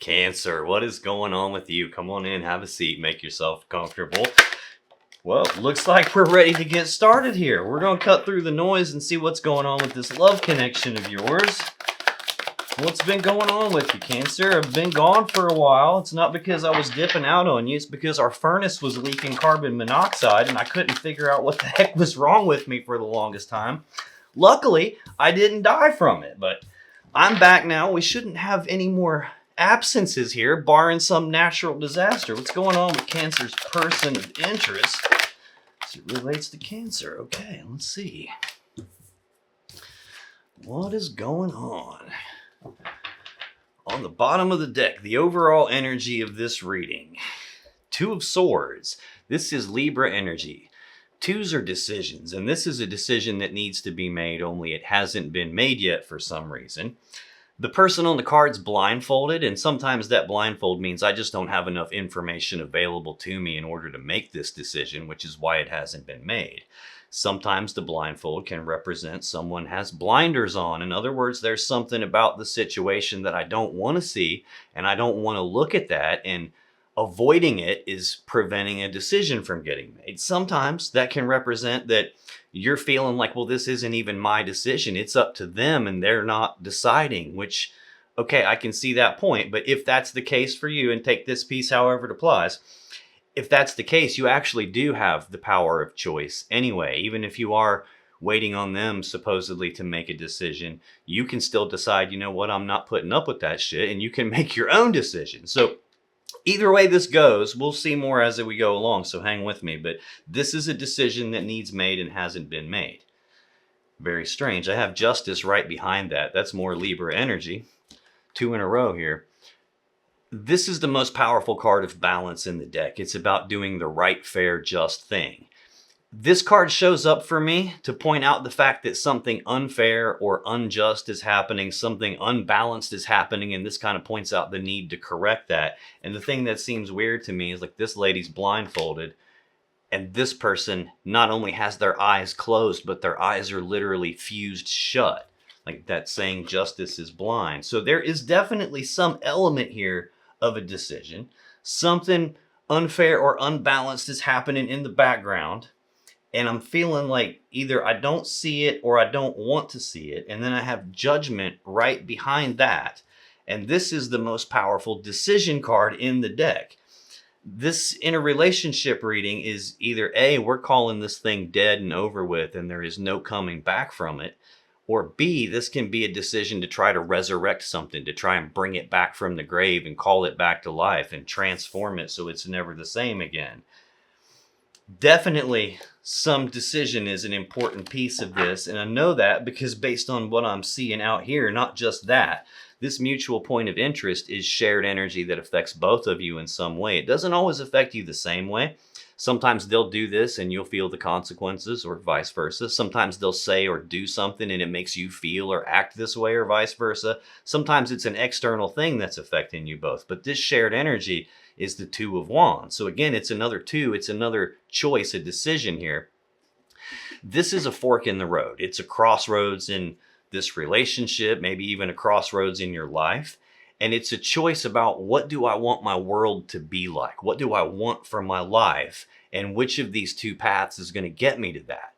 Cancer, what is going on with you? Come on in, have a seat, make yourself comfortable. Well, looks like we're ready to get started here. We're going to cut through the noise and see what's going on with this love connection of yours. What's been going on with you, Cancer? I've been gone for a while. It's not because I was dipping out on you. It's because our furnace was leaking carbon monoxide and I couldn't figure out what the heck was wrong with me for the longest time. Luckily, I didn't die from it, but I'm back now. We shouldn't have any more absences here, barring some natural disaster. What's going on with Cancer's person of interest as it relates to Cancer? Okay, let's see. What is going on? On the bottom of the deck, the overall energy of this reading. Two of Swords. This is Libra energy. Twos are decisions, and this is a decision that needs to be made, only it hasn't been made yet for some reason. The person on the card's blindfolded, and sometimes that blindfold means I just don't have enough information available to me in order to make this decision, which is why it hasn't been made. Sometimes the blindfold can represent someone has blinders on. In other words, there's something about the situation that I don't want to see, and I don't want to look at that, and avoiding it is preventing a decision from getting made. Sometimes that can represent that you're feeling like, well, this isn't even my decision. It's up to them and they're not deciding, which, okay, I can see that point. But if that's the case for you, and take this piece however it applies, if that's the case, you actually do have the power of choice anyway. Even if you are waiting on them supposedly to make a decision, you can still decide, you know what, I'm not putting up with that shit, and you can make your own decision. So either way this goes, we'll see more as we go along, so hang with me. But this is a decision that needs made and hasn't been made. Very strange. I have Justice right behind that. That's more Libra energy. Two in a row here. This is the most powerful card of balance in the deck. It's about doing the right, fair, just thing. This card shows up for me to point out the fact that something unfair or unjust is happening, something unbalanced is happening, and this kind of points out the need to correct that. And the thing that seems weird to me is, like, this lady's blindfolded, and this person not only has their eyes closed, but their eyes are literally fused shut. Like that saying, justice is blind. So there is definitely some element here of a decision. Something unfair or unbalanced is happening in the background. And I'm feeling like either I don't see it or I don't want to see it. And then I have Judgment right behind that. And this is the most powerful decision card in the deck. This in a relationship reading is either A, we're calling this thing dead and over with and there is no coming back from it. Or B, this can be a decision to try to resurrect something, to try and bring it back from the grave and call it back to life and transform it so it's never the same again. Definitely some decision is an important piece of this, and I know that because based on what I'm seeing out here, not just that, this mutual point of interest is shared energy that affects both of you in some way. It doesn't always affect you the same way. Sometimes they'll do this and you'll feel the consequences, or vice versa. Sometimes they'll say or do something and it makes you feel or act this way, or vice versa. Sometimes it's an external thing that's affecting you both, but this shared energy is the Two of Wands. So again, it's another two, it's another choice, a decision here. This is a fork in the road. It's a crossroads in this relationship, maybe even a crossroads in your life. And it's a choice about, what do I want my world to be like? What do I want for my life? And which of these two paths is going to get me to that?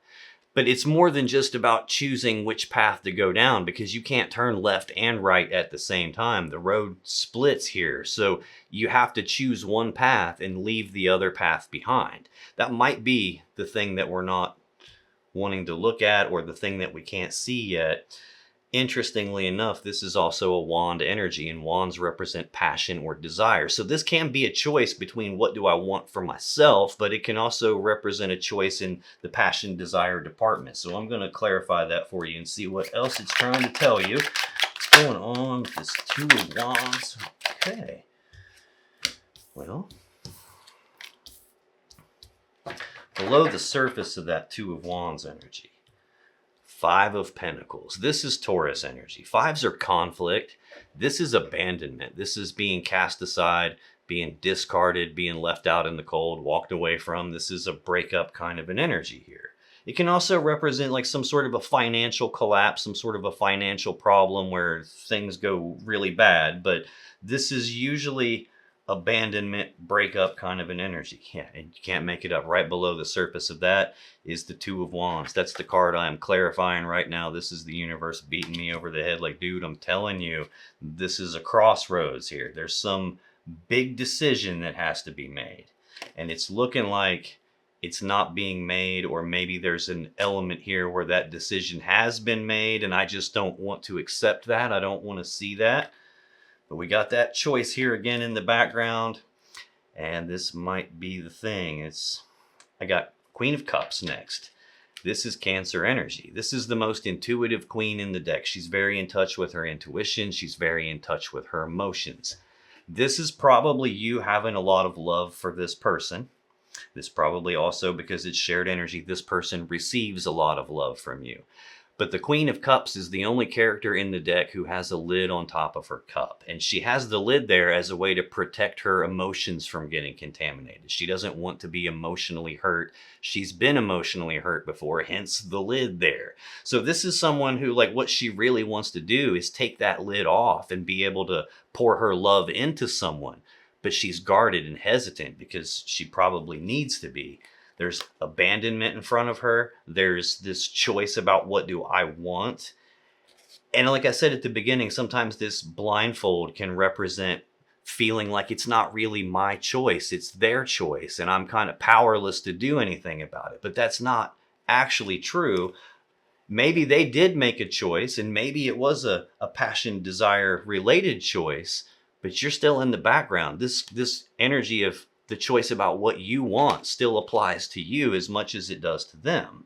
But it's more than just about choosing which path to go down, because you can't turn left and right at the same time. The road splits here. So you have to choose one path and leave the other path behind. That might be the thing that we're not wanting to look at, or the thing that we can't see yet. Interestingly enough, this is also a wand energy, and wands represent passion or desire. So this can be a choice between what do I want for myself, but it can also represent a choice in the passion desire department. So I'm going to clarify that for you and see what else it's trying to tell you. What's going on with this Two of Wands? Okay. Well, below the surface of that Two of Wands energy, Five of Pentacles. This is Taurus energy. Fives are conflict. This is abandonment. This is being cast aside, being discarded, being left out in the cold, walked away from. This is a breakup kind of an energy here. It can also represent like some sort of a financial collapse, some sort of a financial problem where things go really bad. But this is usually abandonment, breakup kind of an energy. Yeah, and you can't make it up. Right below the surface of that is the Two of Wands. That's the card I am clarifying right now. This is the universe beating me over the head like, dude, I'm telling you, this is a crossroads here. There's some big decision that has to be made. And it's looking like it's not being made, or maybe there's an element here where that decision has been made and I just don't want to accept that. I don't want to see that. But we got that choice here again in the background, and this might be the thing. I got Queen of Cups next. This is Cancer energy. This is the most intuitive queen in the deck. She's very in touch with her intuition. She's very in touch with her emotions. This is probably you having a lot of love for this person. This probably also, because it's shared energy, this person receives a lot of love from you. But the Queen of Cups is the only character in the deck who has a lid on top of her cup. And she has the lid there as a way to protect her emotions from getting contaminated. She doesn't want to be emotionally hurt. She's been emotionally hurt before, hence the lid there. So this is someone who, like, what she really wants to do is take that lid off and be able to pour her love into someone. But she's guarded and hesitant because she probably needs to be. There's abandonment in front of her. There's this choice about what do I want. And like I said at the beginning, sometimes this blindfold can represent feeling like it's not really my choice. It's their choice. And I'm kind of powerless to do anything about it. But that's not actually true. Maybe they did make a choice, and maybe it was a passion, desire related choice, but you're still in the background. This energy of the choice about what you want still applies to you as much as it does to them.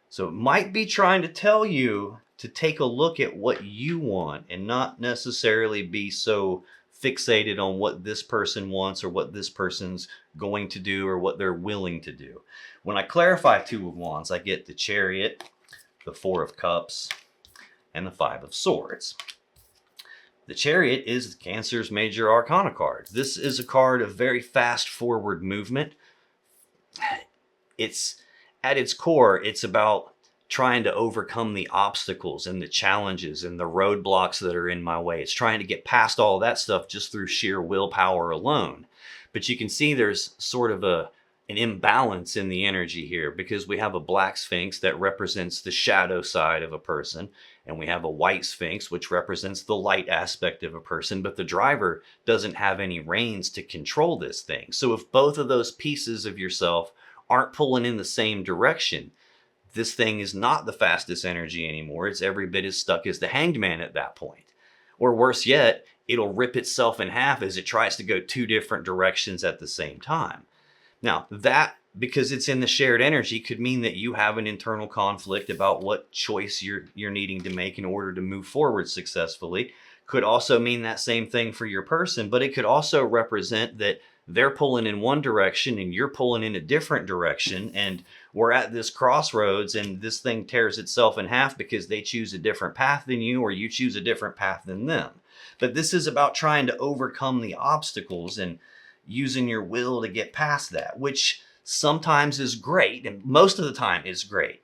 So it might be trying to tell you to take a look at what you want and not necessarily be so fixated on what this person wants or what this person's going to do or what they're willing to do. When I clarify Two of Wands, I get the Chariot, the Four of Cups, and the Five of Swords. The Chariot is Cancer's major arcana card. This is a card of very fast forward movement. It's at its core, it's about trying to overcome the obstacles and the challenges and the roadblocks that are in my way. It's trying to get past all that stuff just through sheer willpower alone. But you can see there's sort of an imbalance in the energy here, because we have a black sphinx that represents the shadow side of a person, and we have a white sphinx which represents the light aspect of a person, but the driver doesn't have any reins to control this thing. So if both of those pieces of yourself aren't pulling in the same direction, this thing is not the fastest energy anymore. It's every bit as stuck as the Hanged Man at that point. Or worse yet, it'll rip itself in half as it tries to go two different directions at the same time. Now, that, because it's in the shared energy, could mean that you have an internal conflict about what choice you're needing to make in order to move forward successfully. Could also mean that same thing for your person, but it could also represent that they're pulling in one direction and you're pulling in a different direction, and we're at this crossroads and this thing tears itself in half because they choose a different path than you, or you choose a different path than them. But this is about trying to overcome the obstacles and using your will to get past that, which sometimes is great and most of the time is great.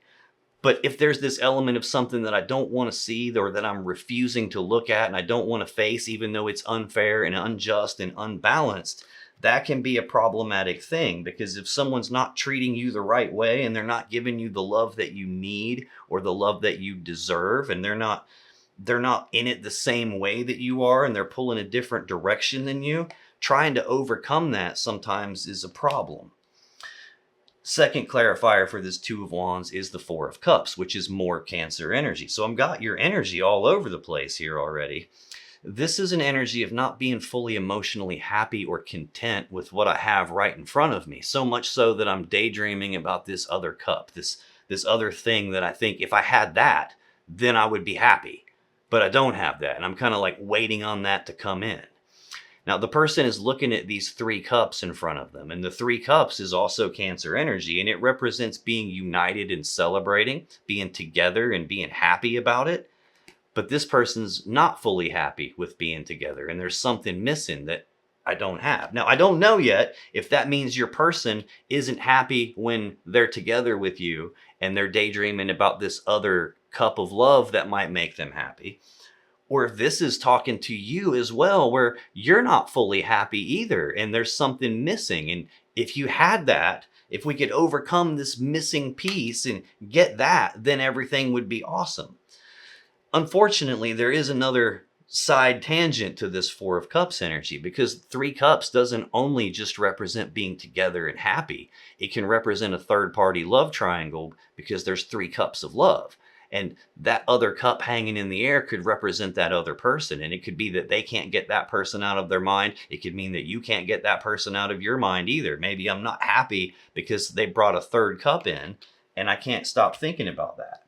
But if there's this element of something that I don't want to see or that I'm refusing to look at and I don't want to face, even though it's unfair and unjust and unbalanced, that can be a problematic thing. Because if someone's not treating you the right way and they're not giving you the love that you need or the love that you deserve, and they're not in it the same way that you are, and they're pulling a different direction than you, trying to overcome that sometimes is a problem. Second clarifier for this Two of Wands is the Four of Cups, which is more Cancer energy. So I've got your energy all over the place here already. This is an energy of not being fully emotionally happy or content with what I have right in front of me. So much so that I'm daydreaming about this other cup, this other thing that I think if I had that, then I would be happy. But I don't have that, and I'm kind of like waiting on that to come in. Now, the person is looking at these three cups in front of them, and the three cups is also Cancer energy, and it represents being united and celebrating, being together and being happy about it. But this person's not fully happy with being together, and there's something missing that I don't have. Now, I don't know yet if that means your person isn't happy when they're together with you and they're daydreaming about this other cup of love that might make them happy. Or if this is talking to you as well, where you're not fully happy either and there's something missing. And if you had that, if we could overcome this missing piece and get that, then everything would be awesome. Unfortunately, there is another side tangent to this Four of Cups energy, because Three Cups doesn't only just represent being together and happy. It can represent a third party love triangle because there's three cups of love. And that other cup hanging in the air could represent that other person. And it could be that they can't get that person out of their mind. It could mean that you can't get that person out of your mind either. Maybe I'm not happy because they brought a third cup in and I can't stop thinking about that.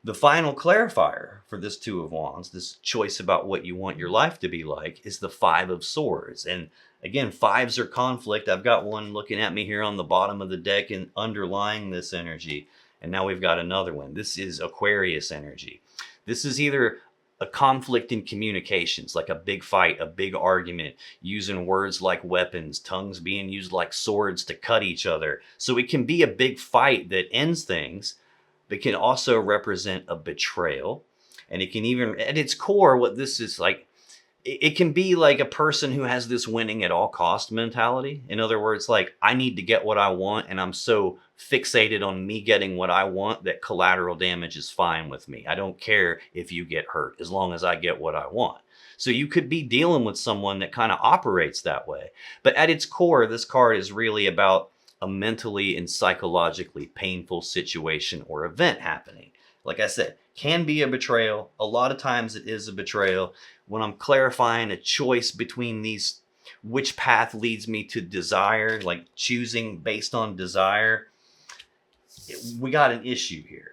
The final clarifier for this Two of Wands, this choice about what you want your life to be like, is the Five of Swords. And again, fives are conflict. I've got one looking at me here on the bottom of the deck and underlying this energy. And now we've got another one. This is Aquarius energy. This is either a conflict in communications, like a big fight, a big argument, using words like weapons, tongues being used like swords to cut each other. So it can be a big fight that ends things, but can also represent a betrayal. And it can even, at its core, what this is like, it can be like a person who has this winning at all cost mentality. In other words, like, I need to get what I want, and I'm so fixated on me getting what I want that collateral damage is fine with me. I don't care if you get hurt as long as I get what I want. So you could be dealing with someone that kind of operates that way. But at its core, this card is really about a mentally and psychologically painful situation or event happening. Like I said, can be a betrayal. A lot of times it is a betrayal. When I'm clarifying a choice between these, which path leads me to desire, like choosing based on desire, we got an issue here.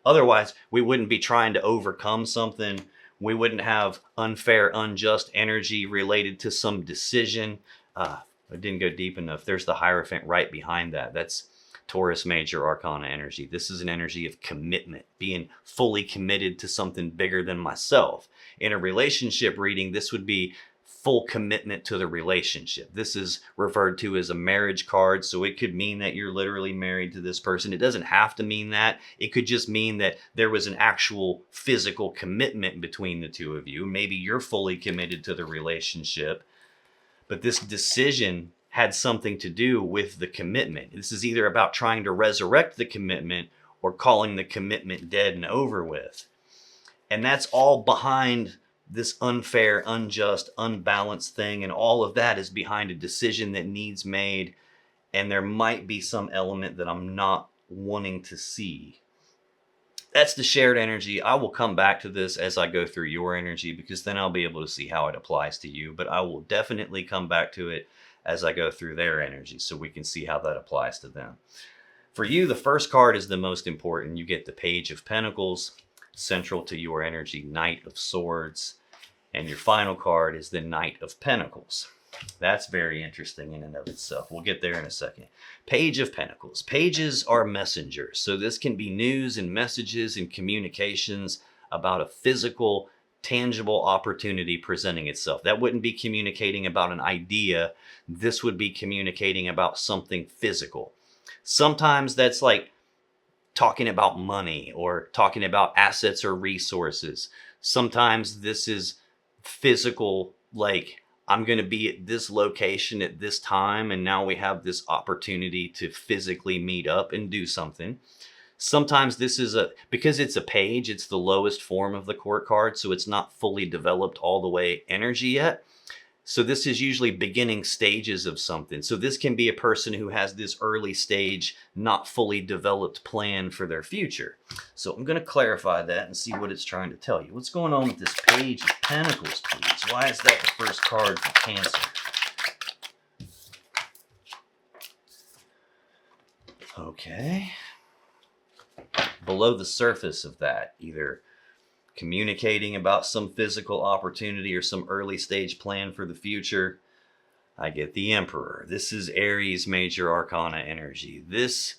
Otherwise, we wouldn't be trying to overcome something. We wouldn't have unfair, unjust energy related to some decision. I didn't go deep enough. There's the Hierophant right behind that. That's Taurus Major Arcana energy. This is an energy of commitment, being fully committed to something bigger than myself. In a relationship reading, this would be full commitment to the relationship. This is referred to as a marriage card, so it could mean that you're literally married to this person. It doesn't have to mean that. It could just mean that there was an actual physical commitment between the two of you. Maybe you're fully committed to the relationship, but this decision had something to do with the commitment. This is either about trying to resurrect the commitment or calling the commitment dead and over with. And that's all behind this unfair, unjust, unbalanced thing. And all of that is behind a decision that needs made. And there might be some element that I'm not wanting to see. That's the shared energy. I will come back to this as I go through your energy, because then I'll be able to see how it applies to you. But I will definitely come back to it as I go through their energy so we can see how that applies to them. For you, the first card is the most important. You get the Page of Pentacles, central to your energy, Knight of Swords, and your final card is the Knight of Pentacles. That's very interesting in and of itself. We'll get there in a second. Page of Pentacles. Pages are messengers. So this can be news and messages and communications about a physical, tangible opportunity presenting itself. That wouldn't be communicating about an idea. This would be communicating about something physical. Sometimes that's like talking about money or talking about assets or resources. Sometimes this is physical, like, I'm going to be at this location at this time, and now we have this opportunity to physically meet up and do something. Sometimes this is because it's a page, it's the lowest form of the court card, so it's not fully developed all the way energy yet. So this is usually beginning stages of something. So this can be a person who has this early stage, not fully developed plan for their future. So I'm going to clarify that and see what it's trying to tell you. What's going on with this Page of Pentacles, please? Why is that the first card for Cancer? Okay. Below the surface of that, either communicating about some physical opportunity or some early stage plan for the future, I get the Emperor. This is Aries Major Arcana energy. This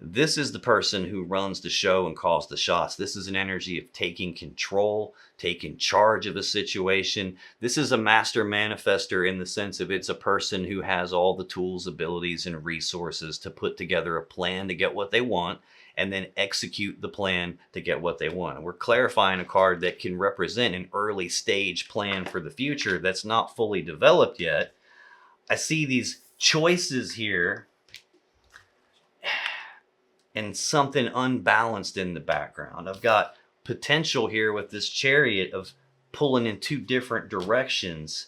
This is the person who runs the show and calls the shots. This is an energy of taking control, taking charge of a situation. This is a master manifester in the sense of it's a person who has all the tools, abilities, and resources to put together a plan to get what they want and then execute the plan to get what they want. And we're clarifying a card that can represent an early stage plan for the future that's not fully developed yet. I see these choices here and something unbalanced in the background. I've got potential here with this Chariot of pulling in two different directions.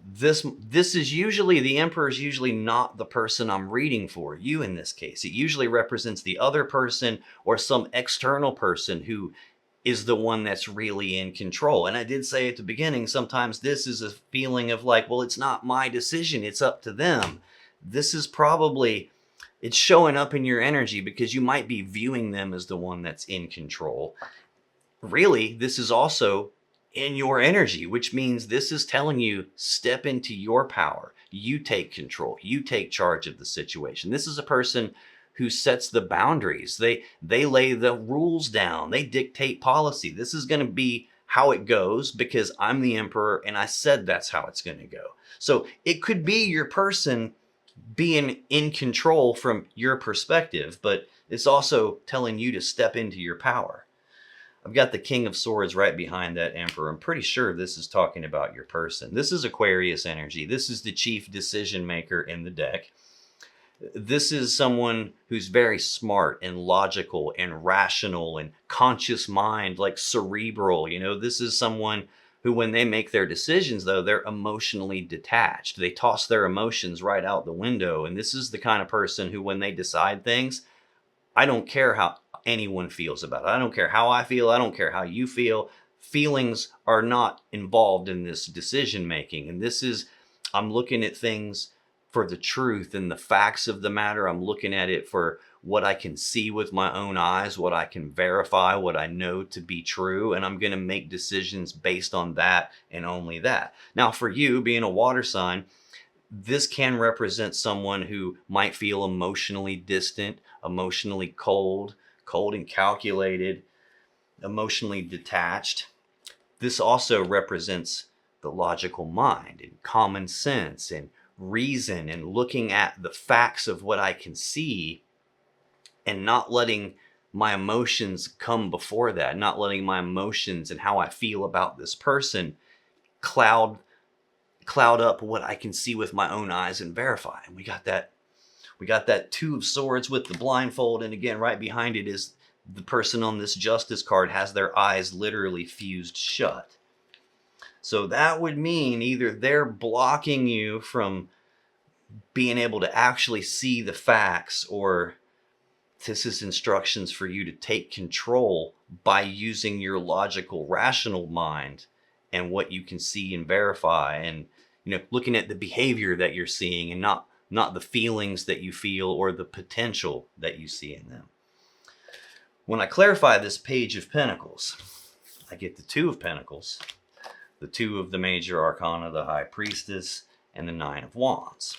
This is usually, the Emperor is usually not the person I'm reading for, you in this case. It usually represents the other person or some external person who is the one that's really in control. And I did say at the beginning, sometimes this is a feeling of like, well, it's not my decision, it's up to them. This is probably, it's showing up in your energy because you might be viewing them as the one that's in control. Really, this is also in your energy, which means this is telling you step into your power. You take control. You take charge of the situation. This is a person who sets the boundaries. They lay the rules down. They dictate policy. This is going to be how it goes because I'm the Emperor and I said that's how it's going to go. So it could be your person being in control from your perspective, but it's also telling you to step into your power. I've got the King of Swords right behind that Emperor. I'm pretty sure this is talking about your person. This is Aquarius energy. This is the chief decision maker in the deck. This is someone who's very smart and logical and rational and conscious mind, like cerebral. You know, this is someone who, when they make their decisions, though, they're emotionally detached. They toss their emotions right out the window. And this is the kind of person who, when they decide things, I don't care how anyone feels about it. I don't care how I feel. I don't care how you feel. Feelings are not involved in this decision making. And this is, I'm looking at things for the truth and the facts of the matter. I'm looking at it for what I can see with my own eyes, what I can verify, what I know to be true, and I'm going to make decisions based on that and only that. Now, for you, being a water sign, this can represent someone who might feel emotionally distant, emotionally cold and calculated, emotionally detached. This also represents the logical mind and common sense and reason and looking at the facts of what I can see and not letting my emotions come before that, not letting my emotions and how I feel about this person cloud up what I can see with my own eyes and verify. And we got that Two of Swords with the blindfold, and again right behind it is the person on this Justice card has their eyes literally fused shut. So that would mean either they're blocking you from being able to actually see the facts, or this is instructions for you to take control by using your logical, rational mind and what you can see and verify, and looking at the behavior that you're seeing and not the feelings that you feel or the potential that you see in them. When I clarify this Page of Pentacles, I get the Two of Pentacles, the two of the major arcana, the High Priestess, and the Nine of Wands.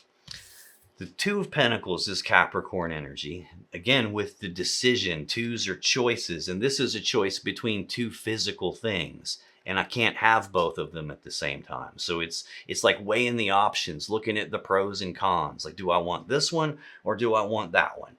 The Two of Pentacles is Capricorn energy, again with the decision. Twos are choices, and this is a choice between two physical things, and I can't have both of them at the same time. So it's like weighing the options, looking at the pros and cons. Like, do I want this one or do I want that one?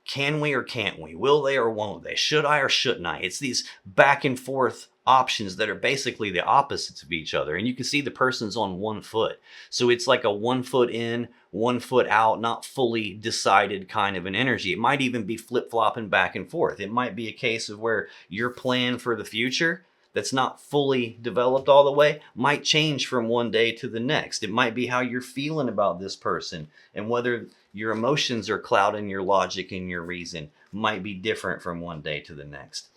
Can we or can't we? Will they or won't they? Should I or shouldn't I? It's these back and forth options that are basically the opposites of each other. And you can see the person's on one foot. So it's like a 1 foot in, 1 foot out, not fully decided kind of an energy. It might even be flip-flopping back and forth. It might be a case of where your plan for the future that's not fully developed all the way might change from one day to the next. It might be how you're feeling about this person, and whether your emotions are clouding your logic and your reason might be different from one day to the next.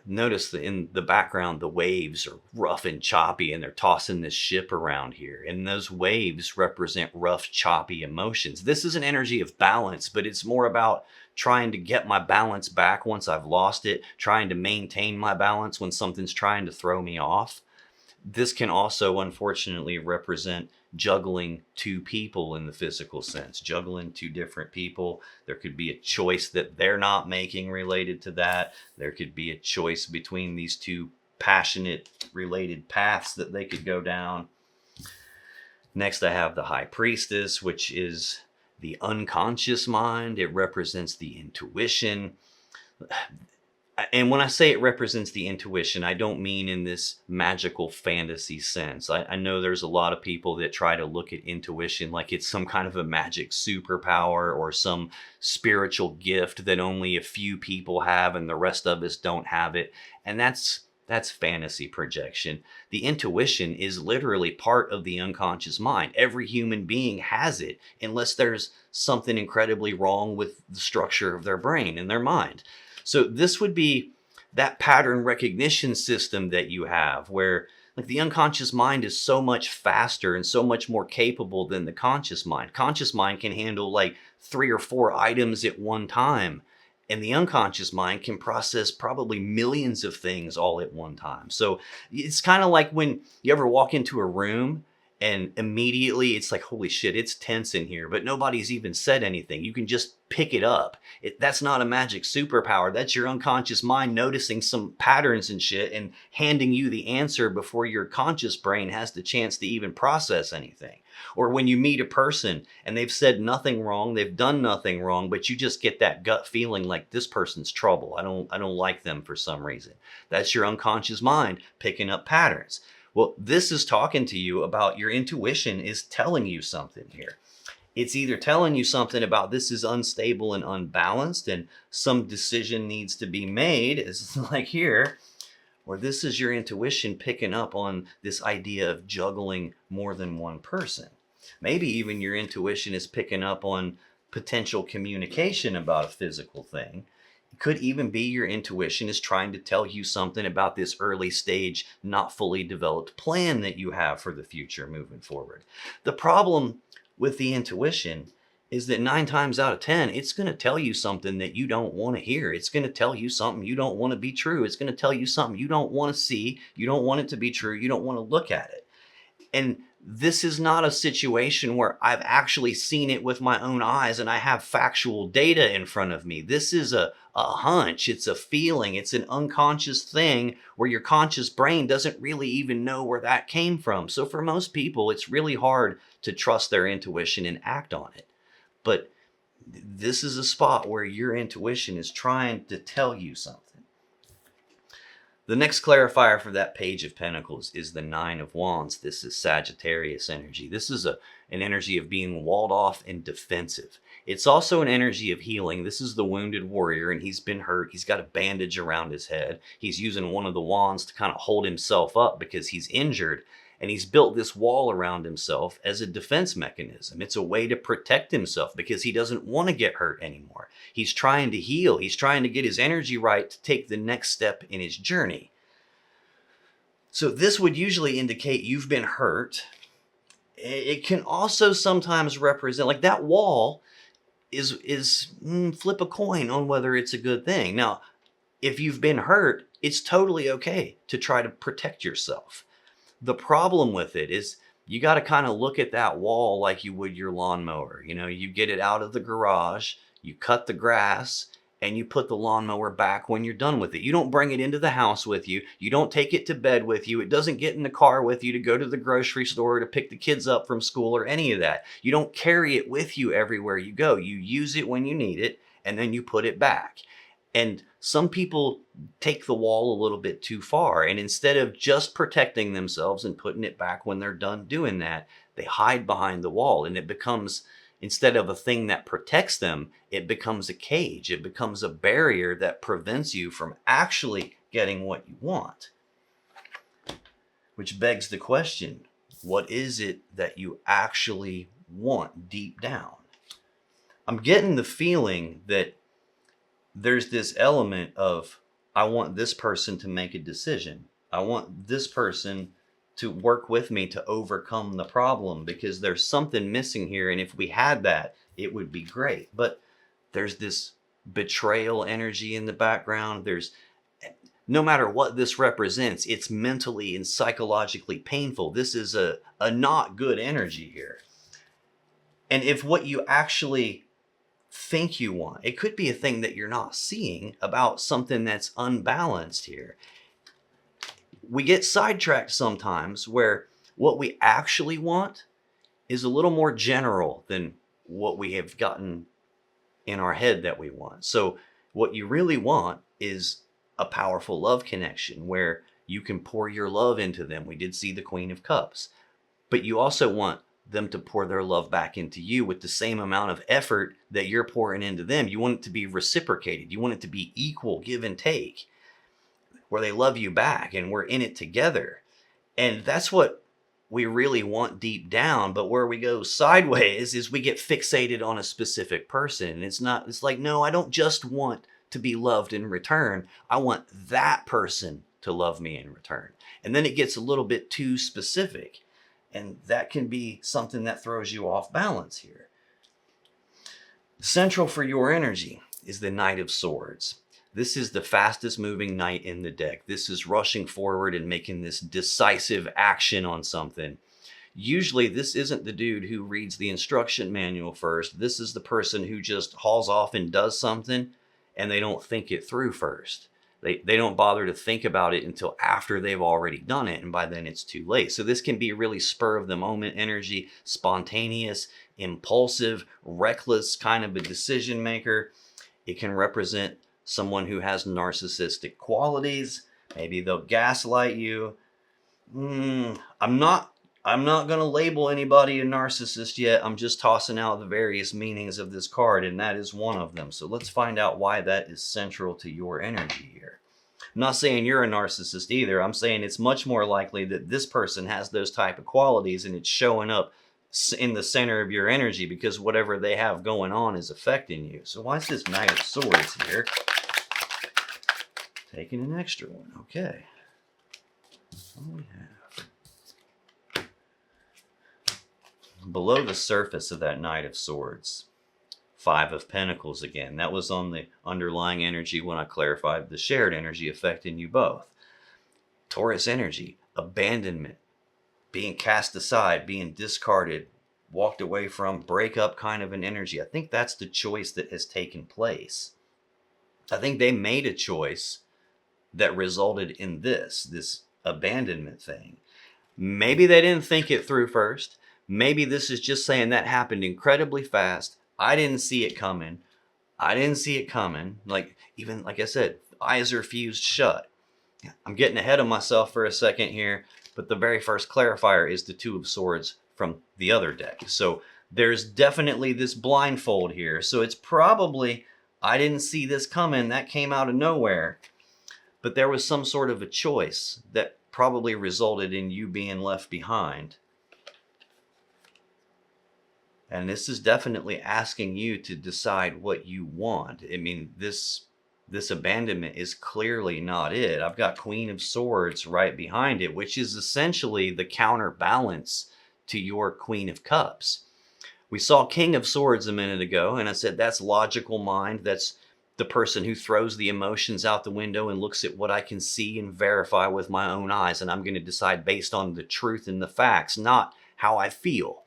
Notice that in the background, the waves are rough and choppy, and they're tossing this ship around here. And those waves represent rough, choppy emotions. This is an energy of balance, but it's more about trying to get my balance back once I've lost it, trying to maintain my balance when something's trying to throw me off. This can also unfortunately represent juggling two people in the physical sense, juggling two different people. There could be a choice that they're not making related to that. There could be a choice between these two passionate related paths that they could go down. Next, I have the High Priestess, which is the unconscious mind. It represents the intuition. And when I say it represents the intuition, I don't mean in this magical fantasy sense. I know there's a lot of people that try to look at intuition like it's some kind of a magic superpower or some spiritual gift that only a few people have and the rest of us don't have it. And that's fantasy projection. The intuition is literally part of the unconscious mind. Every human being has it, unless there's something incredibly wrong with the structure of their brain and their mind. So this would be that pattern recognition system that you have, where like the unconscious mind is so much faster and so much more capable than the conscious mind. Conscious mind can handle like 3 or 4 items at one time, and the unconscious mind can process probably millions of things all at one time. So it's kind of like when you ever walk into a room and immediately it's like, holy shit, it's tense in here, but nobody's even said anything. You can just pick it up. That's not a magic superpower. That's your unconscious mind noticing some patterns and shit and handing you the answer before your conscious brain has the chance to even process anything. Or when you meet a person and they've said nothing wrong, they've done nothing wrong, but you just get that gut feeling like this person's trouble. I don't like them for some reason. That's your unconscious mind picking up patterns. Well, this is talking to you about your intuition is telling you something here. It's either telling you something about this is unstable and unbalanced and some decision needs to be made, as like here, or this is your intuition picking up on this idea of juggling more than one person. Maybe even your intuition is picking up on potential communication about a physical thing. It could even be your intuition is trying to tell you something about this early stage, not fully developed plan that you have for the future moving forward. The problem with the intuition is that 9 times out of 10, it's going to tell you something that you don't want to hear. It's going to tell you something you don't want to be true. It's going to tell you something you don't want to see. You don't want it to be true. You don't want to look at it. And this is not a situation where I've actually seen it with my own eyes and I have factual data in front of me. This is a hunch. It's a feeling. It's an unconscious thing where your conscious brain doesn't really even know where that came from. So for most people, it's really hard to trust their intuition and act on it. But this is a spot where your intuition is trying to tell you something. The next clarifier for that Page of Pentacles is the 9 of Wands. This is Sagittarius energy. This is an energy of being walled off and defensive. It's also an energy of healing. This is the wounded warrior, and he's been hurt. He's got a bandage around his head. He's using one of the wands to kind of hold himself up because he's injured. And he's built this wall around himself as a defense mechanism. It's a way to protect himself because he doesn't want to get hurt anymore. He's trying to heal. He's trying to get his energy right to take the next step in his journey. So this would usually indicate you've been hurt. It can also sometimes represent, like that wall is flip a coin on whether it's a good thing. Now, if you've been hurt, it's totally okay to try to protect yourself. The problem with it is you got to kind of look at that wall like you would your lawnmower. You know, you get it out of the garage, you cut the grass, and you put the lawnmower back when you're done with it. You don't bring it into the house with you. You don't take it to bed with you. It doesn't get in the car with you to go to the grocery store to pick the kids up from school or any of that. You don't carry it with you everywhere you go. You use it when you need it, and then you put it back. And some people take the wall a little bit too far. And instead of just protecting themselves and putting it back when they're done doing that, they hide behind the wall. And it becomes, instead of a thing that protects them, it becomes a cage. It becomes a barrier that prevents you from actually getting what you want. Which begs the question, what is it that you actually want deep down? I'm getting the feeling that there's this element of, I want this person to make a decision. I want this person to work with me to overcome the problem because there's something missing here. And if we had that, it would be great. But there's this betrayal energy in the background. There's no matter what this represents, it's mentally and psychologically painful. This is a not good energy here. And if what you actually think you want, it could be a thing that you're not seeing about something that's unbalanced here. We get sidetracked sometimes where what we actually want is a little more general than what we have gotten in our head that we want. So what you really want is a powerful love connection where you can pour your love into them. We did see the Queen of Cups, but you also want them to pour their love back into you with the same amount of effort that you're pouring into them. You want it to be reciprocated. You want it to be equal, give and take, where they love you back and we're in it together. And that's what we really want deep down. But where we go sideways is we get fixated on a specific person. It's like, no, I don't just want to be loved in return. I want that person to love me in return. And then it gets a little bit too specific. And that can be something that throws you off balance here. Central for your energy is the Knight of Swords. This is the fastest moving knight in the deck. This is rushing forward and making this decisive action on something. Usually this isn't the dude who reads the instruction manual first. This is the person who just hauls off and does something and they don't think it through first. They don't bother to think about it until after they've already done it, and by then it's too late. So this can be really spur of the moment energy, spontaneous, impulsive, reckless kind of a decision maker. It can represent someone who has narcissistic qualities. Maybe they'll gaslight you. I'm not going to label anybody a narcissist yet. I'm just tossing out the various meanings of this card, and that is one of them. So let's find out why that is central to your energy here. I'm not saying you're a narcissist either. I'm saying it's much more likely that this person has those type of qualities and it's showing up in the center of your energy because whatever they have going on is affecting you. So why is this Knight of Swords here? Taking an extra one. Okay. What do we have? Below the surface of that Knight of Swords, Five of Pentacles again. That was on the underlying energy when I clarified the shared energy affecting you both. Taurus energy, abandonment, being cast aside, being discarded, walked away from, breakup kind of an energy. I think that's the choice that has taken place. I think they made a choice that resulted in this abandonment thing. Maybe they didn't think it through first. Maybe this is just saying that happened incredibly fast. I didn't see it coming. Like I said, eyes are fused shut. I'm getting ahead of myself for a second here, but the very first clarifier is the Two of Swords from the other deck. So there's definitely this blindfold here. So it's probably, I didn't see this coming. That came out of nowhere. But there was some sort of a choice that probably resulted in you being left behind. And this is definitely asking you to decide what you want. I mean, this abandonment is clearly not it. I've got Queen of Swords right behind it, which is essentially the counterbalance to your Queen of Cups. We saw King of Swords a minute ago, and I said that's logical mind. That's the person who throws the emotions out the window and looks at what I can see and verify with my own eyes. And I'm going to decide based on the truth and the facts, not how I feel.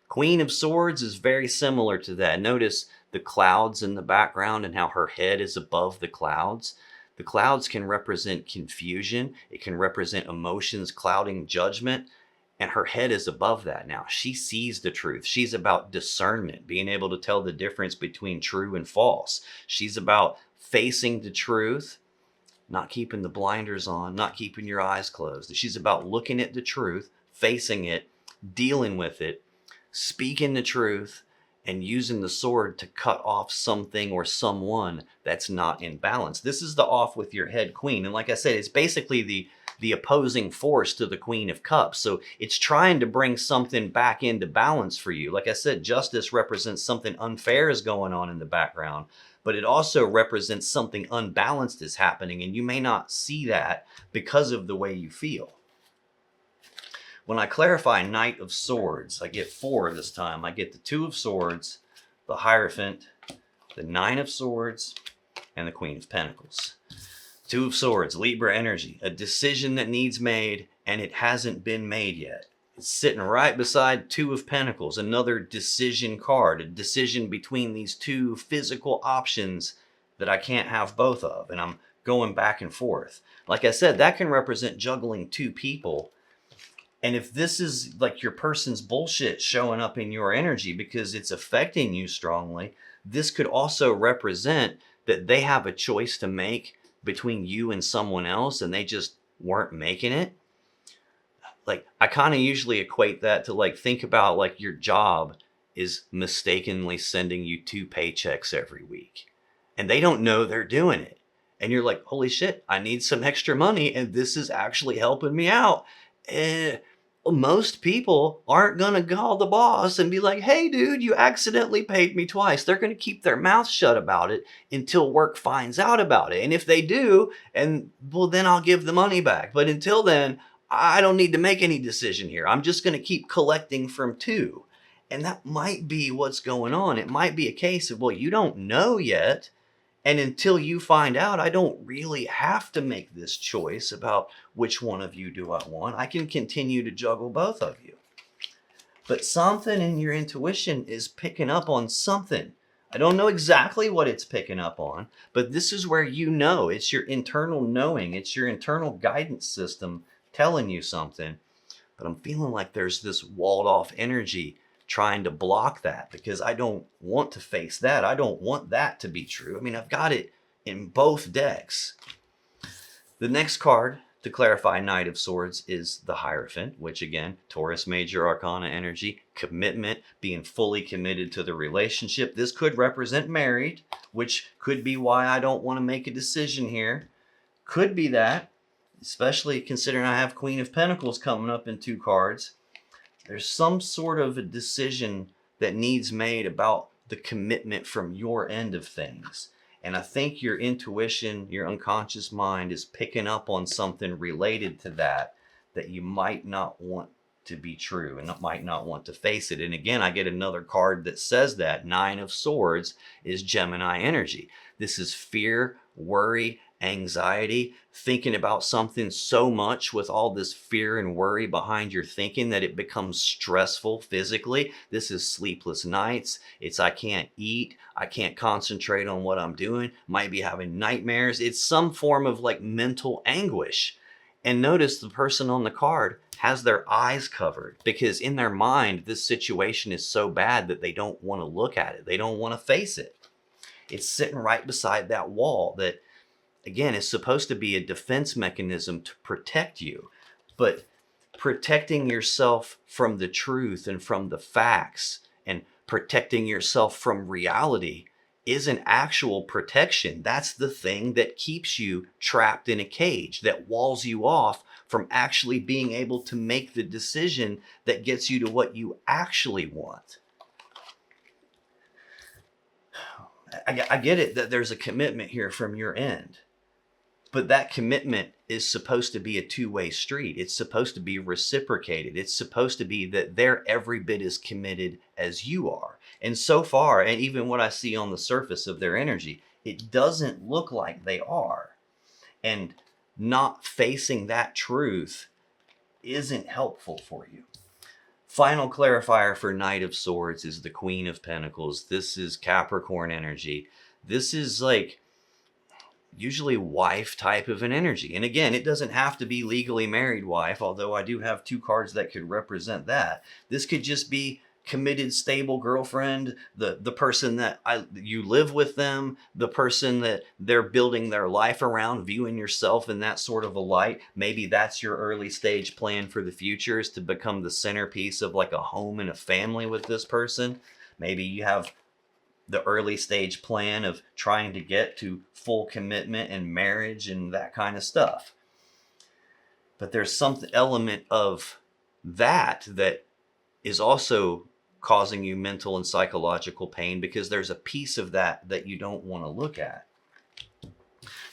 Queen of Swords is very similar to that. Notice the clouds in the background and how her head is above the clouds. The clouds can represent confusion. It can represent emotions clouding judgment. And her head is above that now. She sees the truth. She's about discernment, being able to tell the difference between true and false. She's about facing the truth, not keeping the blinders on, not keeping your eyes closed. She's about looking at the truth, facing it, dealing with it, speaking the truth, and using the sword to cut off something or someone that's not in balance. This is the off with your head queen. And like I said, it's basically the opposing force to the Queen of Cups. So it's trying to bring something back into balance for you. Like I said, justice represents something unfair is going on in the background, but it also represents something unbalanced is happening, and you may not see that because of the way you feel. When I clarify Knight of Swords, I get 4 this time. I get the Two of Swords, the Hierophant, the Nine of Swords, and the Queen of Pentacles. Two of Swords, Libra energy, a decision that needs made and it hasn't been made yet. It's sitting right beside Two of Pentacles, another decision card, a decision between these two physical options that I can't have both of, and I'm going back and forth. Like I said, that can represent juggling two people. And if this is like your person's bullshit showing up in your energy because it's affecting you strongly, this could also represent that they have a choice to make between you and someone else and they just weren't making it. Like, I kind of usually equate that to, like, think about like your job is mistakenly sending you two paychecks every week and they don't know they're doing it. And you're like, holy shit, I need some extra money and this is actually helping me out. Most people aren't going to call the boss and be like, hey, dude, you accidentally paid me twice. They're going to keep their mouth shut about it until work finds out about it. And if they do, and well, then I'll give the money back. But until then, I don't need to make any decision here. I'm just going to keep collecting from two. And that might be what's going on. It might be a case of, well, you don't know yet. And until you find out, I don't really have to make this choice about which one of you do I want. I can continue to juggle both of you. But something in your intuition is picking up on something. I don't know exactly what it's picking up on, but this is where you know. It's your internal knowing. It's your internal guidance system telling you something. But I'm feeling like there's this walled off energy trying to block that because I don't want to face that. I don't want that to be true. I mean, I've got it in both decks. The next card to clarify Knight of Swords is the Hierophant, which again, Taurus Major Arcana energy, commitment, being fully committed to the relationship. This could represent married, which could be why I don't want to make a decision here. Could be that, especially considering I have Queen of Pentacles coming up in two cards. There's some sort of a decision that needs made about the commitment from your end of things. And I think your intuition, your unconscious mind is picking up on something related to that you might not want to be true and might not want to face it. And again, I get another card that says that. Nine of Swords is Gemini energy. This is fear, worry, anxiety, thinking about something so much with all this fear and worry behind your thinking that it becomes stressful physically. This is sleepless nights. It's I can't eat. I can't concentrate on what I'm doing. Might be having nightmares. It's some form of like mental anguish. And notice the person on the card has their eyes covered because in their mind, this situation is so bad that they don't want to look at it. They don't want to face it. It's sitting right beside that wall that, again, is supposed to be a defense mechanism to protect you. But protecting yourself from the truth and from the facts and protecting yourself from reality isn't actual protection. That's the thing that keeps you trapped in a cage, that walls you off from actually being able to make the decision that gets you to what you actually want. I get it that there's a commitment here from your end. But that commitment is supposed to be a two-way street. It's supposed to be reciprocated. It's supposed to be that they're every bit as committed as you are. And so far, and even what I see on the surface of their energy, it doesn't look like they are. And not facing that truth isn't helpful for you. Final clarifier for Knight of Swords is the Queen of Pentacles. This is Capricorn energy. This is like usually wife type of an energy. And again, it doesn't have to be legally married wife, although I do have two cards that could represent that. This could just be committed, stable girlfriend, the person that you live with them, the person that they're building their life around, viewing yourself in that sort of a light. Maybe that's your early stage plan for the future, is to become the centerpiece of like a home and a family with this person. Maybe you have the early stage plan of trying to get to full commitment and marriage and that kind of stuff. But there's some element of that is also causing you mental and psychological pain because there's a piece of that you don't want to look at.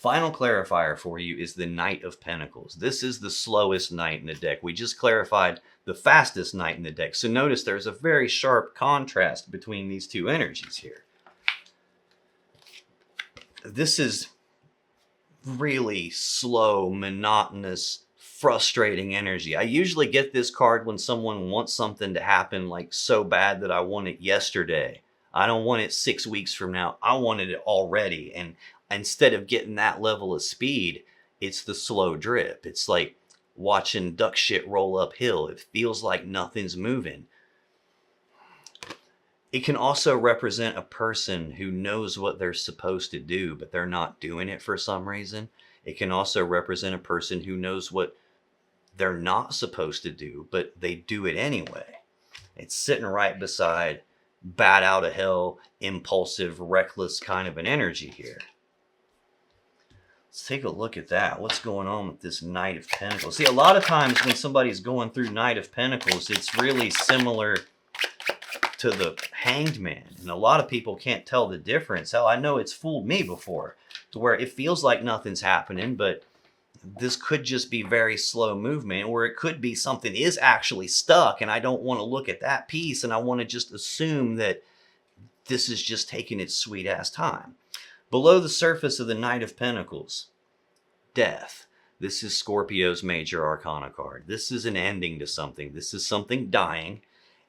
Final clarifier for you is the Knight of Pentacles. This is the slowest knight in the deck. We just clarified the fastest knight in the deck. So notice there's a very sharp contrast between these two energies here. This is really slow, monotonous, frustrating energy. I usually get this card when someone wants something to happen like so bad that I want it yesterday. I don't want it 6 weeks from now. I wanted it already. And instead of getting that level of speed, it's the slow drip. It's like watching duck shit roll uphill. It feels like nothing's moving. It can also represent a person who knows what they're supposed to do, but they're not doing it for some reason. It can also represent a person who knows what they're not supposed to do, but they do it anyway. It's sitting right beside bat out of hell, impulsive, reckless kind of an energy here. Let's take a look at that. What's going on with this Knight of Pentacles? See, a lot of times when somebody's going through Knight of Pentacles, it's really similar to the Hanged Man. And a lot of people can't tell the difference. Hell, I know it's fooled me before, to where it feels like nothing's happening, but this could just be very slow movement, or it could be something is actually stuck and I don't want to look at that piece and I want to just assume that this is just taking its sweet ass time. Below the surface of the Knight of Pentacles, Death. This is Scorpio's major arcana card. This is an ending to something. This is something dying.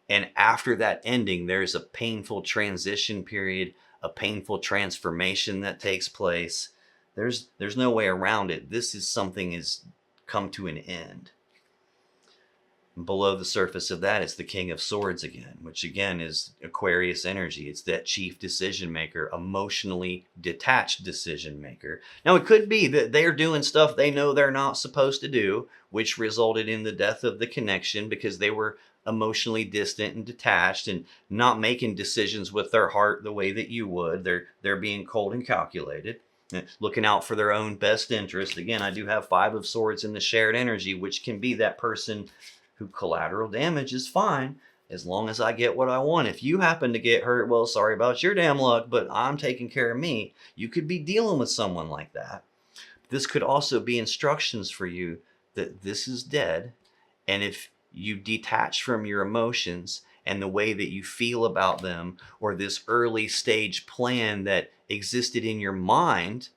And after that ending, there's a painful transition period, a painful transformation that takes place. There's no way around it. This is something has come to an end. Below the surface of that is the King of Swords again, which again is Aquarius energy. It's that chief decision maker, emotionally detached decision maker. Now, it could be that they're doing stuff they know they're not supposed to do, which resulted in the death of the connection because they were emotionally distant and detached and not making decisions with their heart the way that you would. They're being cold and calculated, looking out for their own best interest. Again, I do have Five of Swords in the shared energy, which can be that person who collateral damage is fine as long as I get what I want. If you happen to get hurt, well, sorry about your damn luck, but I'm taking care of me. You could be dealing with someone like that. This could also be instructions for you that this is dead. And if you detach from your emotions and the way that you feel about them, or this early stage plan that existed in your mind,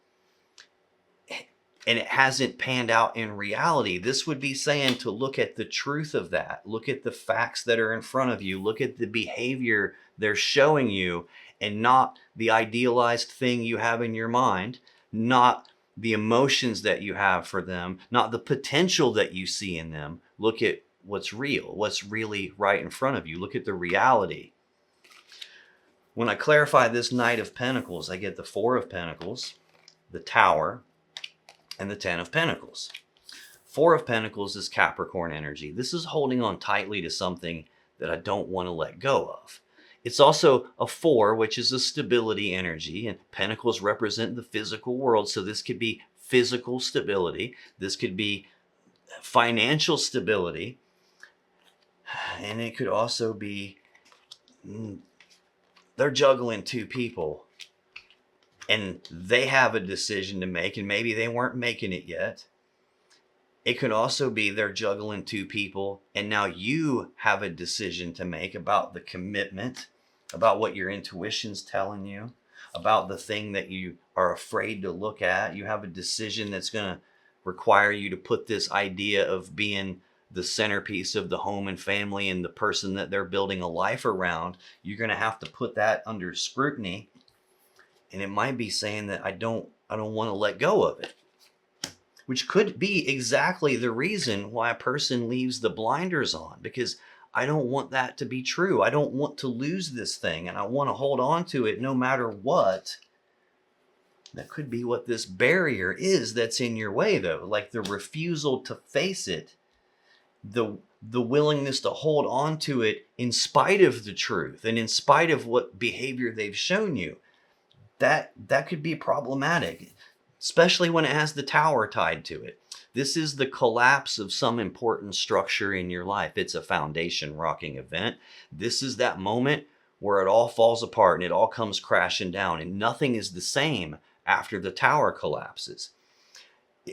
and it hasn't panned out in reality, this would be saying to look at the truth of that. Look at the facts that are in front of you. Look at the behavior they're showing you, and not the idealized thing you have in your mind, not the emotions that you have for them, not the potential that you see in them. Look at what's real, what's really right in front of you. Look at the reality. When I clarify this Knight of Pentacles, I get the Four of Pentacles, the Tower, and the Ten of Pentacles. Four of Pentacles is Capricorn energy. This is holding on tightly to something that I don't want to let go of. It's also a four, which is a stability energy, and Pentacles represent the physical world. So this could be physical stability. This could be financial stability. And it could also be they're juggling two people and they have a decision to make, and maybe they weren't making it yet. It could also be they're juggling two people and now you have a decision to make about the commitment, about what your intuition's telling you, about the thing that you are afraid to look at. You have a decision that's going to require you to put this idea of being the centerpiece of the home and family and the person that they're building a life around. You're going to have to put that under scrutiny. And it might be saying that I don't want to let go of it, which could be exactly the reason why a person leaves the blinders on, because I don't want that to be true. I don't want to lose this thing, and I want to hold on to it no matter what. That could be what this barrier is that's in your way, though, like the refusal to face it, the willingness to hold on to it in spite of the truth and in spite of what behavior they've shown you. That could be problematic, especially when it has the Tower tied to it. This is the collapse of some important structure in your life. It's a foundation rocking event. This is that moment where it all falls apart and it all comes crashing down, and nothing is the same after the Tower collapses.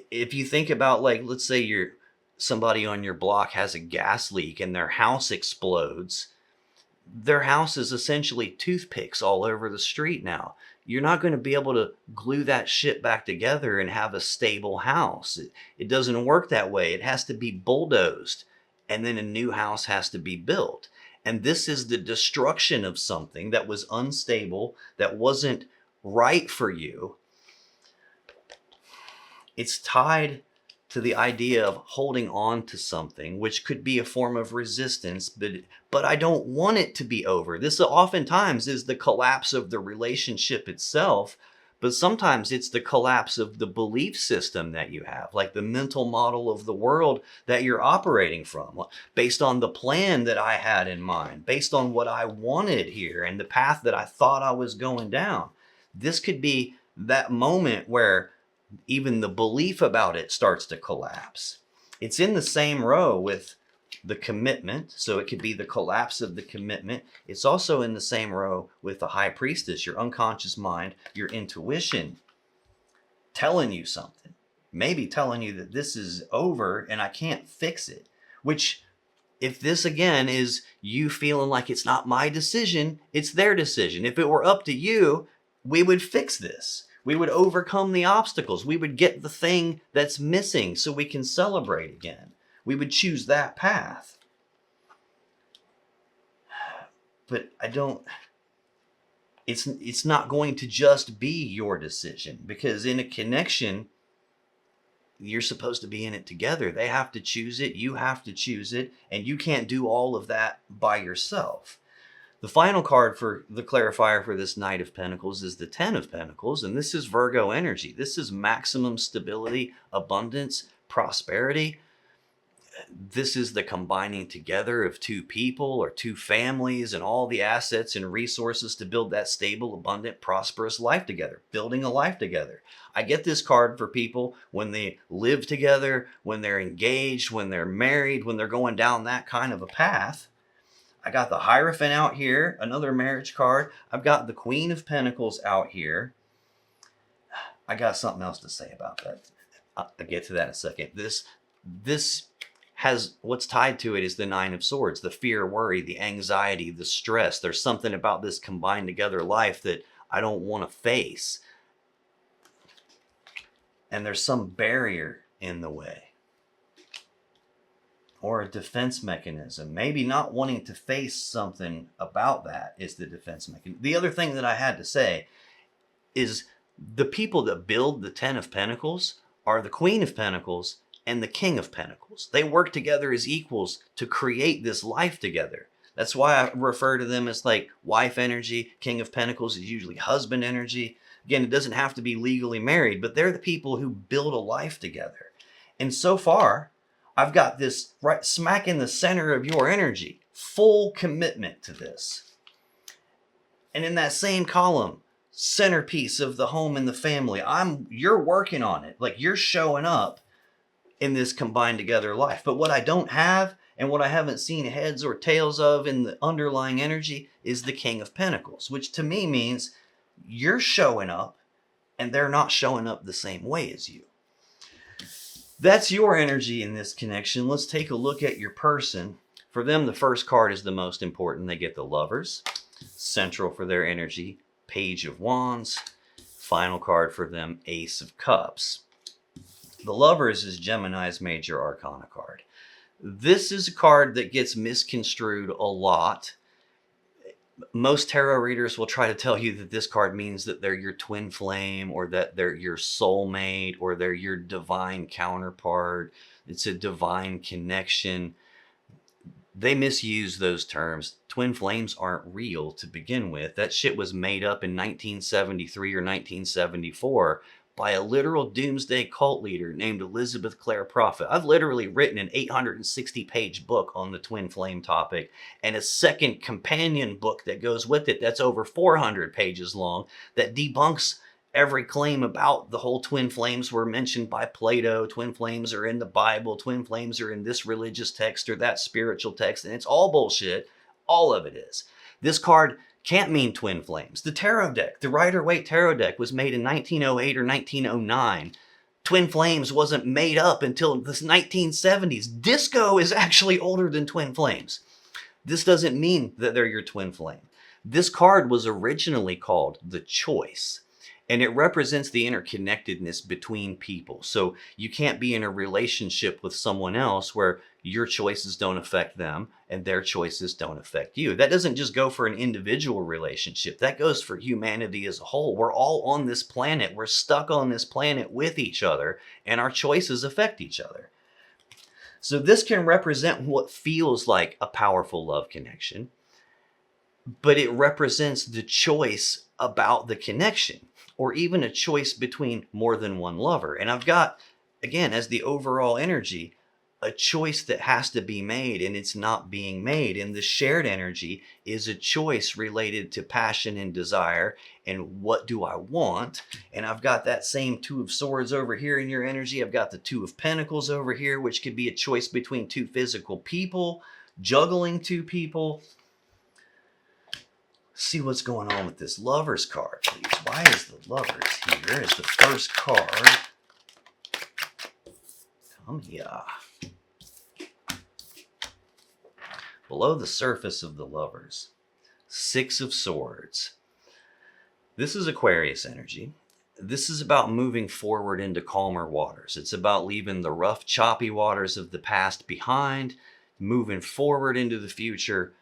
If you think about, like, let's say somebody on your block has a gas leak and their house explodes, their house is essentially toothpicks all over the street now. You're not going to be able to glue that shit back together and have a stable house. It doesn't work that way. It has to be bulldozed, and then a new house has to be built. And this is the destruction of something that was unstable, that wasn't right for you. It's tied to the idea of holding on to something, which could be a form of resistance, but I don't want it to be over. This oftentimes is the collapse of the relationship itself, but sometimes it's the collapse of the belief system that you have, like the mental model of the world that you're operating from, based on the plan that I had in mind, based on what I wanted here and the path that I thought I was going down. This could be that moment where even the belief about it starts to collapse. It's in the same row with the commitment, so it could be the collapse of the commitment. It's also in the same row with the high priestess, your unconscious mind, your intuition telling you something, maybe telling you that this is over and I can't fix it. Which, if this again is you feeling like it's not my decision, it's their decision. If it were up to you, we would fix this. We would overcome the obstacles. We would get the thing that's missing so we can celebrate again. We would choose that path. But it's not going to just be your decision, because in a connection, you're supposed to be in it together. They have to choose it. You have to choose it. And you can't do all of that by yourself. The final card for the clarifier for this Knight of Pentacles is the Ten of Pentacles, and this is Virgo energy. This is maximum stability, abundance, prosperity. This is the combining together of two people or two families and all the assets and resources to build that stable, abundant, prosperous life together, building a life together. I get this card for people when they live together, when they're engaged, when they're married, when they're going down that kind of a path. I got the Hierophant out here, another marriage card. I've got the Queen of Pentacles out here. I got something else to say about that. I'll get to that in a second. This has, what's tied to it is the Nine of Swords, the fear, worry, the anxiety, the stress. There's something about this combined together life that I don't want to face. And there's some barrier in the way, or a defense mechanism. Maybe not wanting to face something about that is the defense mechanism. The other thing that I had to say is the people that build the Ten of Pentacles are the Queen of Pentacles and the King of Pentacles. They work together as equals to create this life together. That's why I refer to them as like wife energy. King of Pentacles is usually husband energy. Again, it doesn't have to be legally married, but they're the people who build a life together. And so far, I've got this right smack in the center of your energy, full commitment to this. And in that same column, centerpiece of the home and the family, you're working on it. Like, you're showing up in this combined together life. But what I don't have, and what I haven't seen heads or tails of in the underlying energy, is the King of Pentacles, which to me means you're showing up and they're not showing up the same way as you. That's your energy in this connection. Let's take a look at your person. For them, the first card is the most important. They get the Lovers. Central for their energy, Page of Wands. Final card for them, Ace of Cups. The Lovers is Gemini's major arcana card. This is a card that gets misconstrued a lot. Most tarot readers will try to tell you that this card means that they're your twin flame, or that they're your soulmate, or they're your divine counterpart. It's a divine connection. They misuse those terms. Twin flames aren't real to begin with. That shit was made up in 1973 or 1974 by a literal doomsday cult leader named Elizabeth Clare Prophet. I've literally written an 860-page book on the twin flame topic, and a second companion book that goes with it that's over 400 pages long that debunks every claim about the whole twin flames were mentioned by Plato. Twin flames are in the Bible. Twin flames are in this religious text or that spiritual text, and it's all bullshit. All of it is. This card can't mean twin flames. The tarot deck, the Rider-Waite tarot deck, was made in 1908 or 1909. Twin flames wasn't made up until the 1970s. Disco is actually older than twin flames. This doesn't mean that they're your twin flame. This card was originally called the Choice, and it represents the interconnectedness between people. So you can't be in a relationship with someone else where your choices don't affect them and their choices don't affect you. That doesn't just go for an individual relationship. That goes for humanity as a whole. We're all on this planet. We're stuck on this planet with each other, and our choices affect each other. So this can represent what feels like a powerful love connection, but it represents the choice about the connection, or even a choice between more than one lover. And I've got, again, as the overall energy, a choice that has to be made, and it's not being made. And the shared energy is a choice related to passion and desire and what do I want. And I've got that same Two of Swords over here in your energy. I've got the Two of Pentacles over here, which could be a choice between two physical people, juggling two people. See what's going on with this Lovers card, please. Why is the Lovers here as the first card? Come here. Below the surface of the Lovers, Six of Swords. This is Aquarius energy. This is about moving forward into calmer waters. It's about leaving the rough, choppy waters of the past behind, moving forward into the future.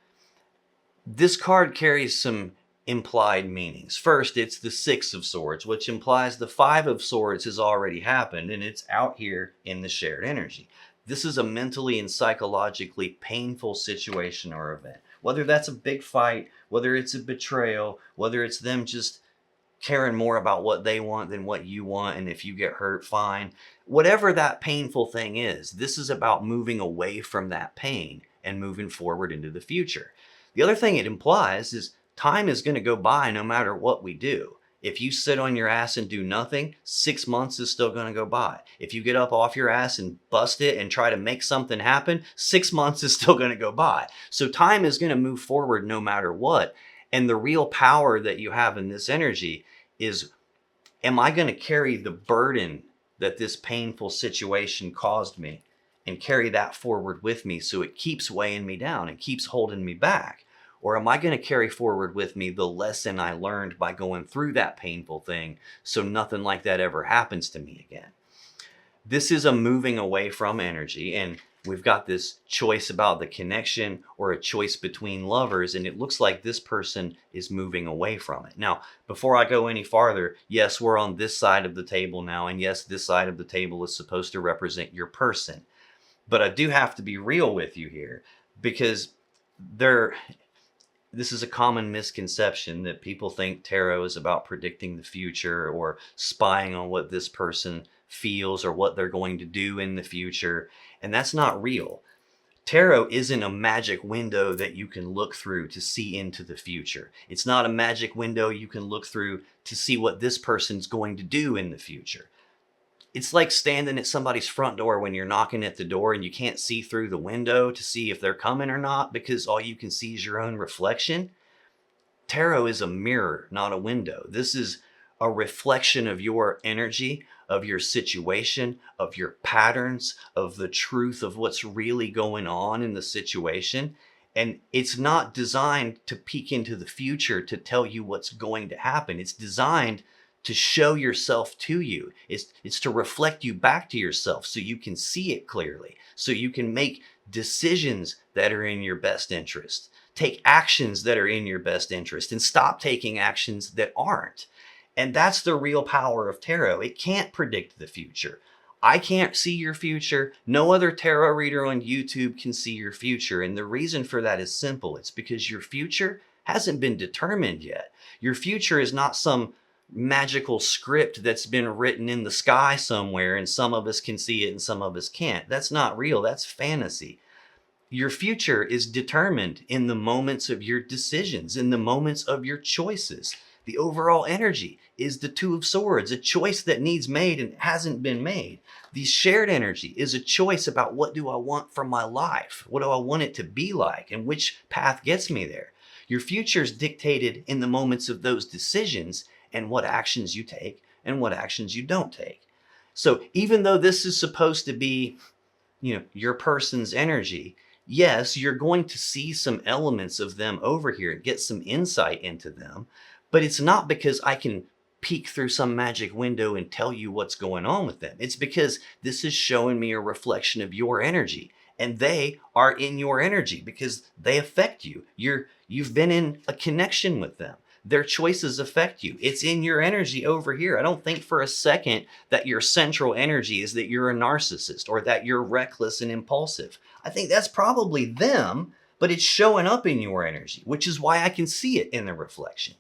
This card carries some implied meanings. First, it's the Six of Swords, which implies the Five of Swords has already happened, and it's out here in the shared energy. This is a mentally and psychologically painful situation or event. Whether that's a big fight, whether it's a betrayal, whether it's them just caring more about what they want than what you want, and if you get hurt, fine. Whatever that painful thing is, this is about moving away from that pain and moving forward into the future. The other thing it implies is time is going to go by no matter what we do. If you sit on your ass and do nothing, 6 months is still going to go by. If you get up off your ass and bust it and try to make something happen, 6 months is still going to go by. So time is going to move forward no matter what. And the real power that you have in this energy is, am I going to carry the burden that this painful situation caused me and carry that forward with me so it keeps weighing me down and keeps holding me back? Or am I going to carry forward with me the lesson I learned by going through that painful thing so nothing like that ever happens to me again? This is a moving away from energy, and we've got this choice about the connection or a choice between lovers, and it looks like this person is moving away from it. Now, before I go any farther, yes, we're on this side of the table now, and yes, this side of the table is supposed to represent your person. But I do have to be real with you here, because this is a common misconception that people think tarot is about predicting the future or spying on what this person feels or what they're going to do in the future. And that's not real. Tarot isn't a magic window that you can look through to see into the future. It's not a magic window you can look through to see what this person's going to do in the future. It's like standing at somebody's front door when you're knocking at the door and you can't see through the window to see if they're coming or not because all you can see is your own reflection. Tarot is a mirror, not a window. This is a reflection of your energy, of your situation, of your patterns, of the truth of what's really going on in the situation. And it's not designed to peek into the future to tell you what's going to happen. It's designed to show yourself to you. It's to reflect you back to yourself so you can see it clearly, so you can make decisions that are in your best interest, take actions that are in your best interest, and stop taking actions that aren't. And that's the real power of tarot. It can't predict the future. I can't see your future. No other tarot reader on YouTube can see your future. And the reason for that is simple. It's because your future hasn't been determined yet. Your future is not some magical script that's been written in the sky somewhere and some of us can see it and some of us can't. That's not real. That's fantasy. Your future is determined in the moments of your decisions, in the moments of your choices. The overall energy is the Two of Swords, a choice that needs made and hasn't been made. The shared energy is a choice about what do I want from my life? What do I want it to be like? And which path gets me there? Your future is dictated in the moments of those decisions and what actions you take and what actions you don't take. So even though this is supposed to be, your person's energy, yes, you're going to see some elements of them over here, get some insight into them, but it's not because I can peek through some magic window and tell you what's going on with them. It's because this is showing me a reflection of your energy, and they are in your energy because they affect you. You've been in a connection with them. Their choices affect you. It's in your energy over here. I don't think for a second that your central energy is that you're a narcissist or that you're reckless and impulsive. I think that's probably them, but it's showing up in your energy, which is why I can see it in the reflection.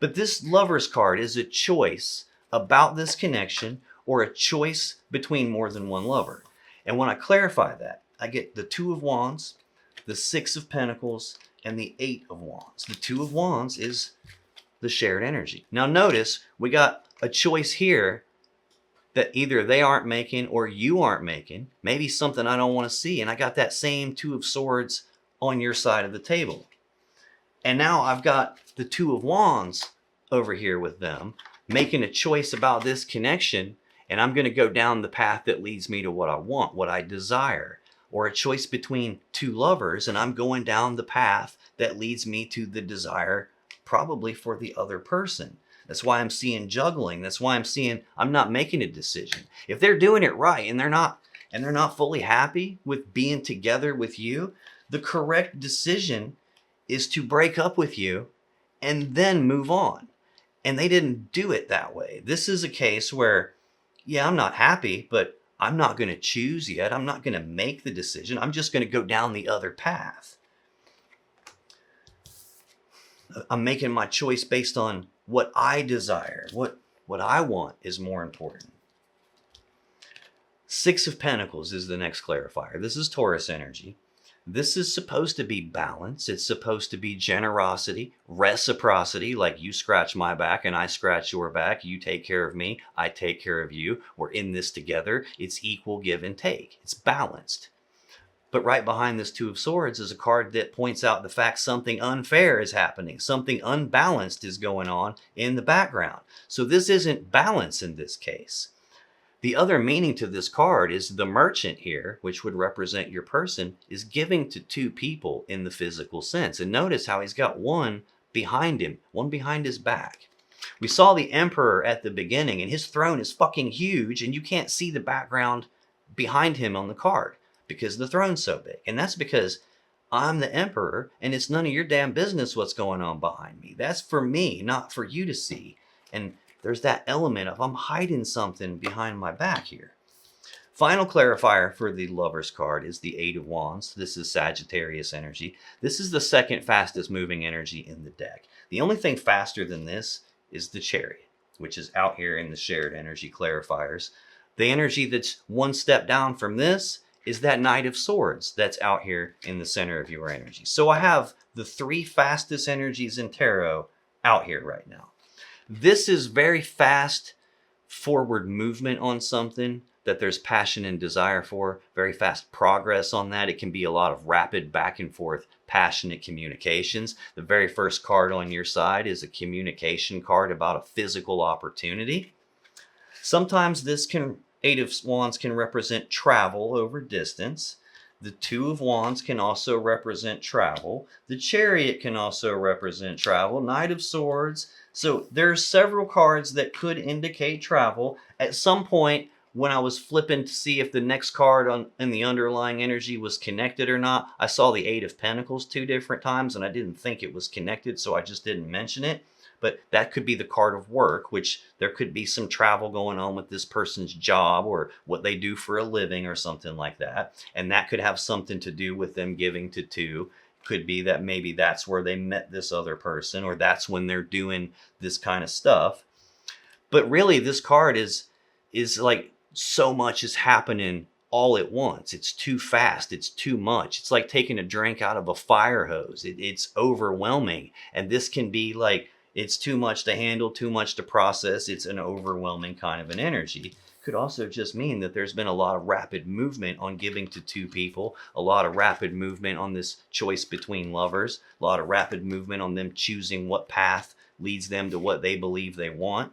But this Lover's card is a choice about this connection or a choice between more than one lover. And when I clarify that, I get the Two of Wands, the Six of Pentacles, and the Eight of Wands. The Two of Wands is the shared energy. Now notice we got a choice here that either they aren't making or you aren't making. Maybe something I don't want to see. And I got that same Two of Swords on your side of the table. And now I've got the Two of Wands over here with them, making a choice about this connection. And I'm going to go down the path that leads me to what I want, what I desire. Or a choice between two lovers, and I'm going down the path that leads me to the desire probably for the other person. That's why I'm seeing juggling. That's why I'm seeing I'm not making a decision. If they're doing it right and they're not fully happy with being together with you, the correct decision is to break up with you and then move on. And they didn't do it that way. This is a case where, yeah, I'm not happy, but I'm not going to choose yet. I'm not going to make the decision. I'm just going to go down the other path. I'm making my choice based on what I desire. What I want is more important. Six of Pentacles is the next clarifier. This is Taurus energy. This is supposed to be balance. It's supposed to be generosity, reciprocity, like you scratch my back and I scratch your back. You take care of me, I take care of you. We're in this together. It's equal give and take. It's balanced. But right behind this Two of Swords is a card that points out the fact something unfair is happening. Something unbalanced is going on in the background. So this isn't balance in this case. The other meaning to this card is the Merchant here, which would represent your person, is giving to two people in the physical sense. And notice how he's got one behind him, one behind his back. We saw the Emperor at the beginning, and his throne is fucking huge, and you can't see the background behind him on the card because the throne's so big. And that's because I'm the Emperor, and it's none of your damn business what's going on behind me. That's for me, not for you to see. And there's that element of I'm hiding something behind my back here. Final clarifier for the Lover's card is the Eight of Wands. This is Sagittarius energy. This is the second fastest moving energy in the deck. The only thing faster than this is the Chariot, which is out here in the shared energy clarifiers. The energy that's one step down from this is that Knight of Swords that's out here in the center of your energy. So I have the three fastest energies in tarot out here right now. This is very fast forward movement on something that there's passion and desire for, very fast progress on that. It can be a lot of rapid back and forth, passionate communications. The very first card on your side is a communication card about a physical opportunity. Sometimes this Eight of Wands can represent travel over distance. The Two of Wands can also represent travel. The Chariot can also represent travel. Knight of Swords. So there's several cards that could indicate travel. At some point, when I was flipping to see if the next card in the underlying energy was connected or not, I saw the Eight of Pentacles 2 different times, and I didn't think it was connected, so I just didn't mention it. But that could be the card of work, which there could be some travel going on with this person's job or what they do for a living or something like that. And that could have something to do with them giving to two. Could be that maybe that's where they met this other person, or that's when they're doing this kind of stuff. But really, this card is like so much is happening all at once. It's too fast. It's too much. It's like taking a drink out of a fire hose. It's overwhelming. And this can be like, it's too much to handle, too much to process. It's an overwhelming kind of an energy. Could also just mean that there's been a lot of rapid movement on giving to two people, a lot of rapid movement on this choice between lovers, a lot of rapid movement on them choosing what path leads them to what they believe they want.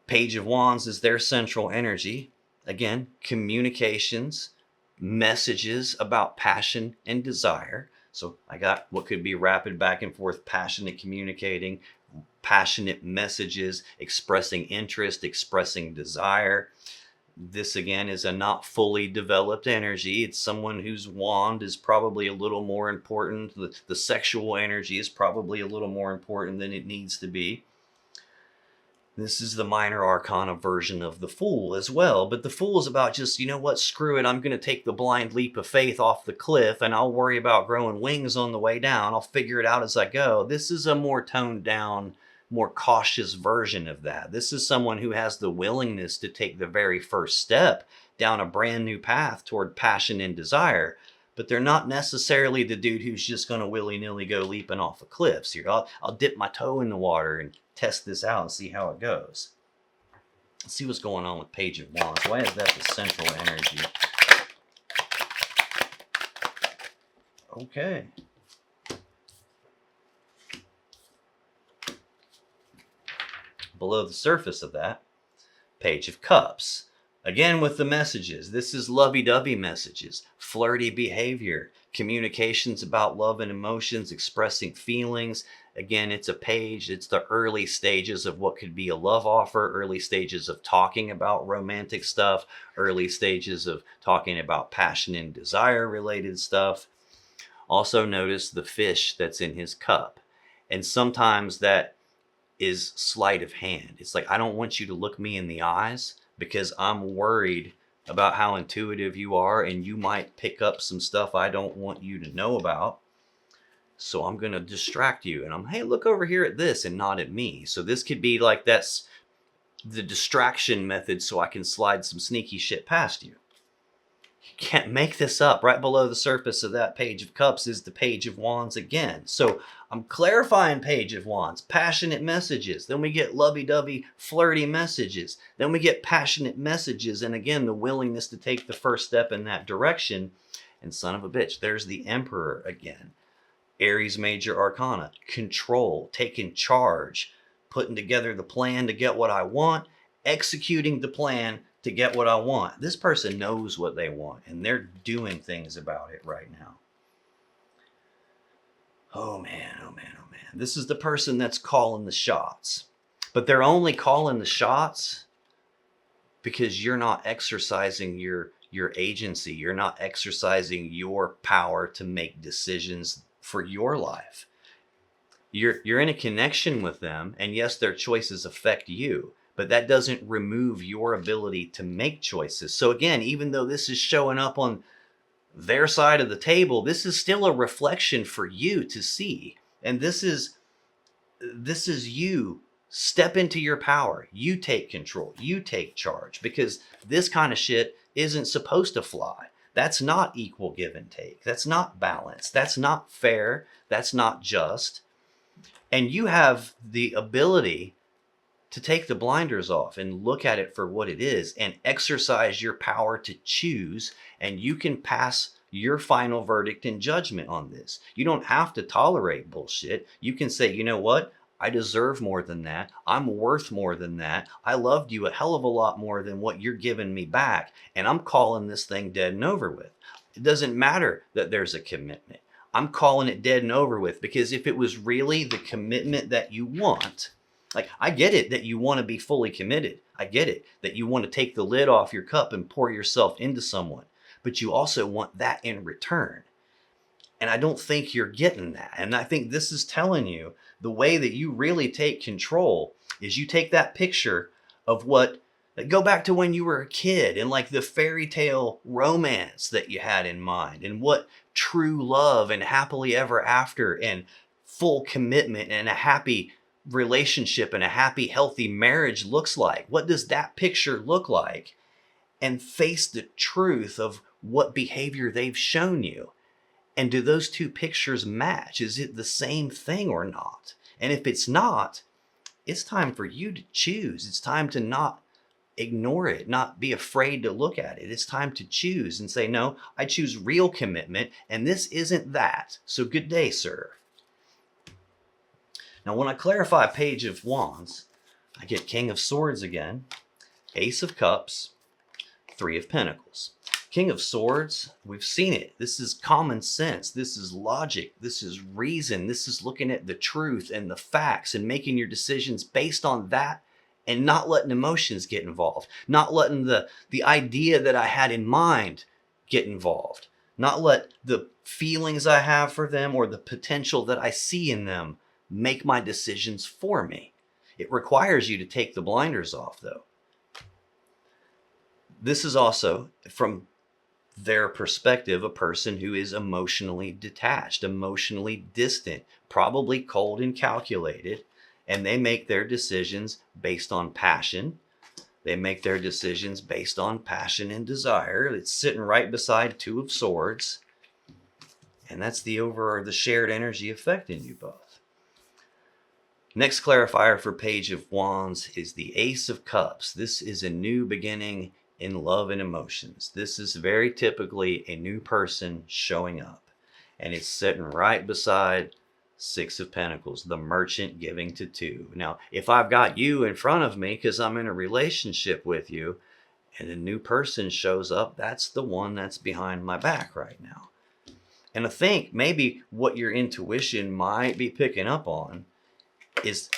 Page of Wands is their central energy. Again, communications, messages about passion and desire. So I got what could be rapid back and forth, passionate communicating, passionate messages, expressing interest, expressing desire. This again is a not fully developed energy. It's someone whose wand is probably a little more important. The sexual energy is probably a little more important than it needs to be. This is the minor arcana version of the Fool as well. But the Fool is about just, you know what, screw it. I'm going to take the blind leap of faith off the cliff and I'll worry about growing wings on the way down. I'll figure it out as I go. This is a more toned down, more cautious version of that. This is someone who has the willingness to take the very first step down a brand new path toward passion and desire. But they're not necessarily the dude who's just going to willy-nilly go leaping off of cliffs here. I'll dip my toe in the water and test this out and see how it goes. Let's see what's going on with Page of Wands. Why is that the central energy? Okay. Below the surface of that, Page of Cups. Again with the messages. This is lovey-dovey messages, flirty behavior, communications about love and emotions, expressing feelings. Again, it's a page. It's the early stages of what could be a love offer, early stages of talking about romantic stuff, early stages of talking about passion and desire related stuff. Also notice the fish that's in his cup. And sometimes that is sleight of hand. It's like, I don't want you to look me in the eyes because I'm worried about how intuitive you are and you might pick up some stuff I don't want you to know about. So I'm going to distract you and hey, look over here at this and not at me. So this could be like, that's the distraction method so I can slide some sneaky shit past you. You can't make this up. Right below the surface of that Page of Cups is the Page of Wands again. So I'm clarifying Page of Wands, passionate messages. Then we get lovey-dovey, flirty messages. Then we get passionate messages. And again, the willingness to take the first step in that direction. And son of a bitch, there's the Emperor again. Aries Major Arcana, control, taking charge, putting together the plan to get what I want, executing the plan to get what I want. This person knows what they want and they're doing things about it right now. Oh man, oh man, oh man. This is the person that's calling the shots. But they're only calling the shots because you're not exercising your agency. You're not exercising your power to make decisions for your life. You're in a connection with them, and yes, their choices affect you, but that doesn't remove your ability to make choices. So again, even though this is showing up on their side of the table, this is still a reflection for you to see. And this is you. Step into your power. You take control. You take charge, because this kind of shit isn't supposed to fly. That's not equal give and take. That's not balance. That's not fair. That's not just. And you have the ability to take the blinders off and look at it for what it is and exercise your power to choose, and you can pass your final verdict and judgment on this. You don't have to tolerate bullshit. You can say, you know what? I deserve more than that. I'm worth more than that. I loved you a hell of a lot more than what you're giving me back. And I'm calling this thing dead and over with. It doesn't matter that there's a commitment. I'm calling it dead and over with, because if it was really the commitment that you want, like, I get it that you want to be fully committed. I get it that you want to take the lid off your cup and pour yourself into someone, but you also want that in return. And I don't think you're getting that. And I think this is telling you the way that you really take control is you take that picture of what, go back to when you were a kid and like the fairy tale romance that you had in mind, and what true love and happily ever after and full commitment and a happy relationship and a happy, healthy marriage looks like. What does that picture look like? And face the truth of what behavior they've shown you. And do those two pictures match? Is it the same thing or not? And if it's not, it's time for you to choose. It's time to not ignore it, not be afraid to look at it. It's time to choose and say, no, I choose real commitment, and this isn't that. So good day, sir. Now, when I clarify Page of Wands, I get King of Swords again, Ace of Cups, Three of Pentacles. King of Swords, we've seen it. This is common sense. This is logic. This is reason. This is looking at the truth and the facts and making your decisions based on that, and not letting emotions get involved. Not letting the idea that I had in mind get involved. Not let the feelings I have for them or the potential that I see in them make my decisions for me. It requires you to take the blinders off, though. This is also, from their perspective, a person who is emotionally detached, emotionally distant, probably cold and calculated, and they make their decisions based on passion. They make their decisions based on passion and desire. It's sitting right beside Two of Swords, and that's the shared energy affecting you both. Next clarifier for Page of Wands is the Ace of Cups. This is a new beginning in love and emotions. This is very typically a new person showing up, and it's sitting right beside Six of Pentacles, the Merchant giving to two. Now, if I've got you in front of me because I'm in a relationship with you, and a new person shows up, that's the one that's behind my back right now. And I think maybe what your intuition might be picking up on is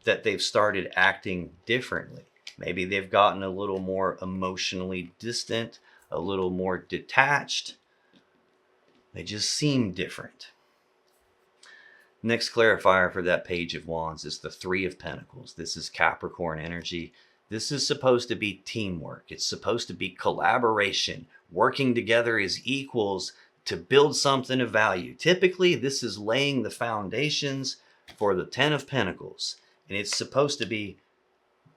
that they've started acting differently. Maybe they've gotten a little more emotionally distant, a little more detached. They just seem different. Next clarifier for that Page of Wands is the Three of Pentacles. This is Capricorn energy. This is supposed to be teamwork. It's supposed to be collaboration, working together as equals to build something of value. Typically, this is laying the foundations for the Ten of Pentacles, and it's supposed to be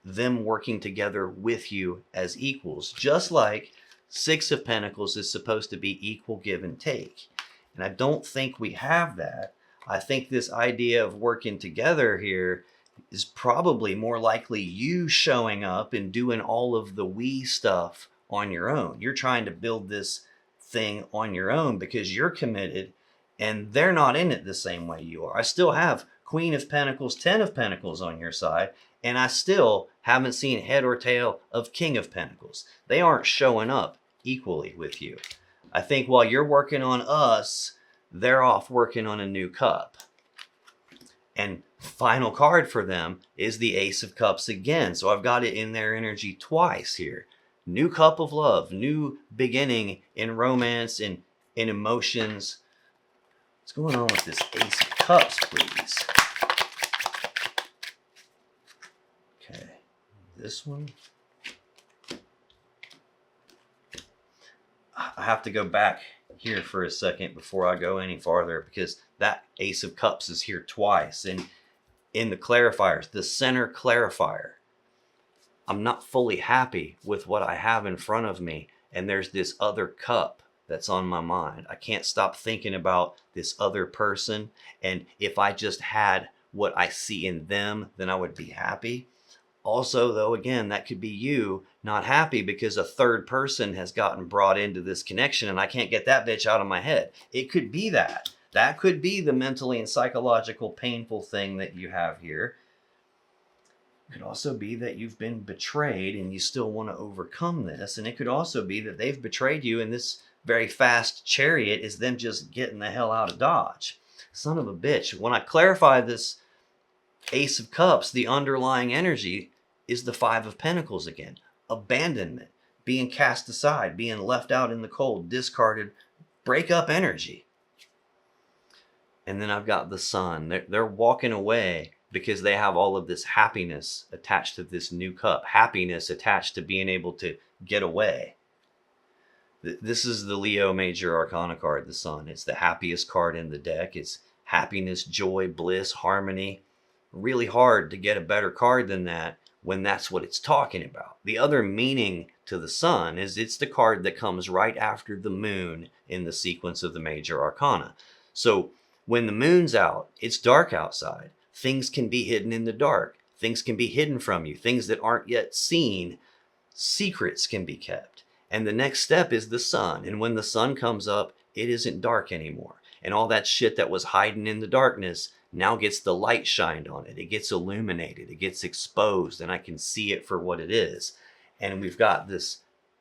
them working together with you as equals, just like Six of Pentacles is supposed to be equal give and take. And I don't think we have that. I think this idea of working together here is probably more likely you showing up and doing all of the we stuff on your own. You're trying to build this thing on your own because you're committed and they're not in it the same way you are. I still have Queen of Pentacles, Ten of Pentacles on your side, and I still haven't seen head or tail of King of Pentacles. They aren't showing up equally with you. I think while you're working on us, they're off working on a new cup. And final card for them is the Ace of Cups again. So I've got it in their energy twice here. New cup of love, new beginning in romance and in emotions. What's going on with this Ace of Cups, please? Okay, this one. I have to go back here for a second before I go any farther, because that Ace of Cups is here twice. And in the clarifiers, the center clarifier, I'm not fully happy with what I have in front of me, and there's this other cup that's on my mind. I can't stop thinking about this other person, and if I just had what I see in them, then I would be happy. Also, though, again, that could be you not happy because a third person has gotten brought into this connection and I can't get that bitch out of my head. It could be that. That could be the mentally and psychological painful thing that you have here. It could also be that you've been betrayed and you still want to overcome this. And it could also be that they've betrayed you and this very fast chariot is them just getting the hell out of Dodge. Son of a bitch. When I clarify this Ace of Cups, the underlying energy is the Five of Pentacles again. Abandonment, being cast aside, being left out in the cold, discarded, breakup energy. And then I've got the Sun. They're walking away because they have all of this happiness attached to this new cup. Happiness attached to being able to get away. This is the Leo Major Arcana card, the Sun. It's the happiest card in the deck. It's happiness, joy, bliss, harmony. Really hard to get a better card than that when that's what it's talking about. The other meaning to the Sun is it's the card that comes right after the Moon in the sequence of the Major Arcana. So when the moon's out, it's dark outside. Things can be hidden in the dark. Things can be hidden from you. Things that aren't yet seen. Secrets can be kept. And the next step is the Sun. And when the Sun comes up, it isn't dark anymore. And all that shit that was hiding in the darkness now gets the light shined on it. It gets illuminated. It gets exposed, and I can see it for what it is. And we've got this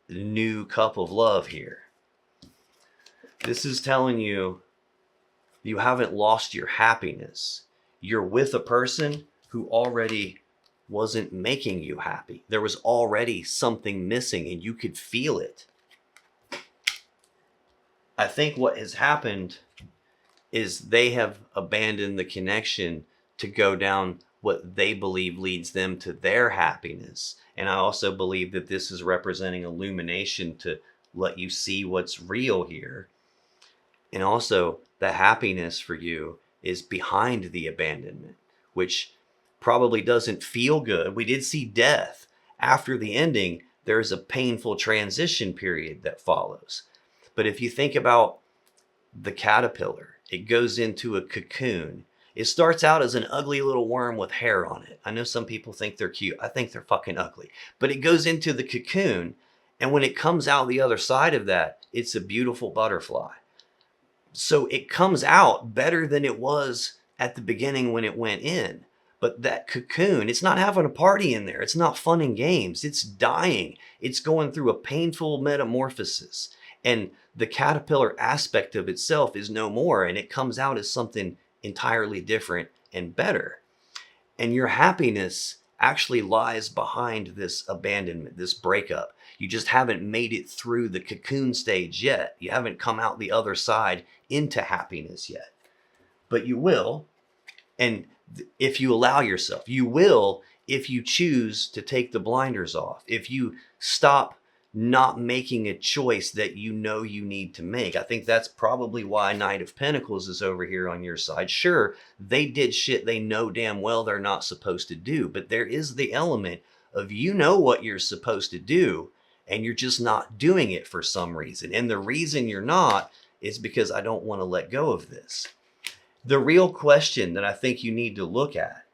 new cup of love here. This is telling you you haven't lost your happiness. You're with a person who already wasn't making you happy. There was already something missing and you could feel it. I think what has happened is they have abandoned the connection to go down what they believe leads them to their happiness. And I also believe that this is representing illumination to let you see what's real here. And also, the happiness for you is behind the abandonment, which probably doesn't feel good. We did see death. After the ending, there's a painful transition period that follows. But if you think about the caterpillar, it goes into a cocoon. It starts out as an ugly little worm with hair on it. I know some people think they're cute. I think they're fucking ugly. But it goes into the cocoon, and when it comes out the other side of that, it's a beautiful butterfly. So it comes out better than it was at the beginning when it went in. But that cocoon, it's not having a party in there. It's not fun and games. It's dying. It's going through a painful metamorphosis. And the caterpillar aspect of itself is no more. And it comes out as something entirely different and better. And your happiness actually lies behind this abandonment, this breakup. You just haven't made it through the cocoon stage yet. You haven't come out the other side into happiness yet. But you will. And if you allow yourself, you will if you choose to take the blinders off. If you stop not making a choice that you know you need to make. I think that's probably why Knight of Pentacles is over here on your side. Sure, they did shit they know damn well they're not supposed to do, but there is the element of you know what you're supposed to do and you're just not doing it for some reason. And the reason you're not is because I don't want to let go of this. The real question that I think you need to look at,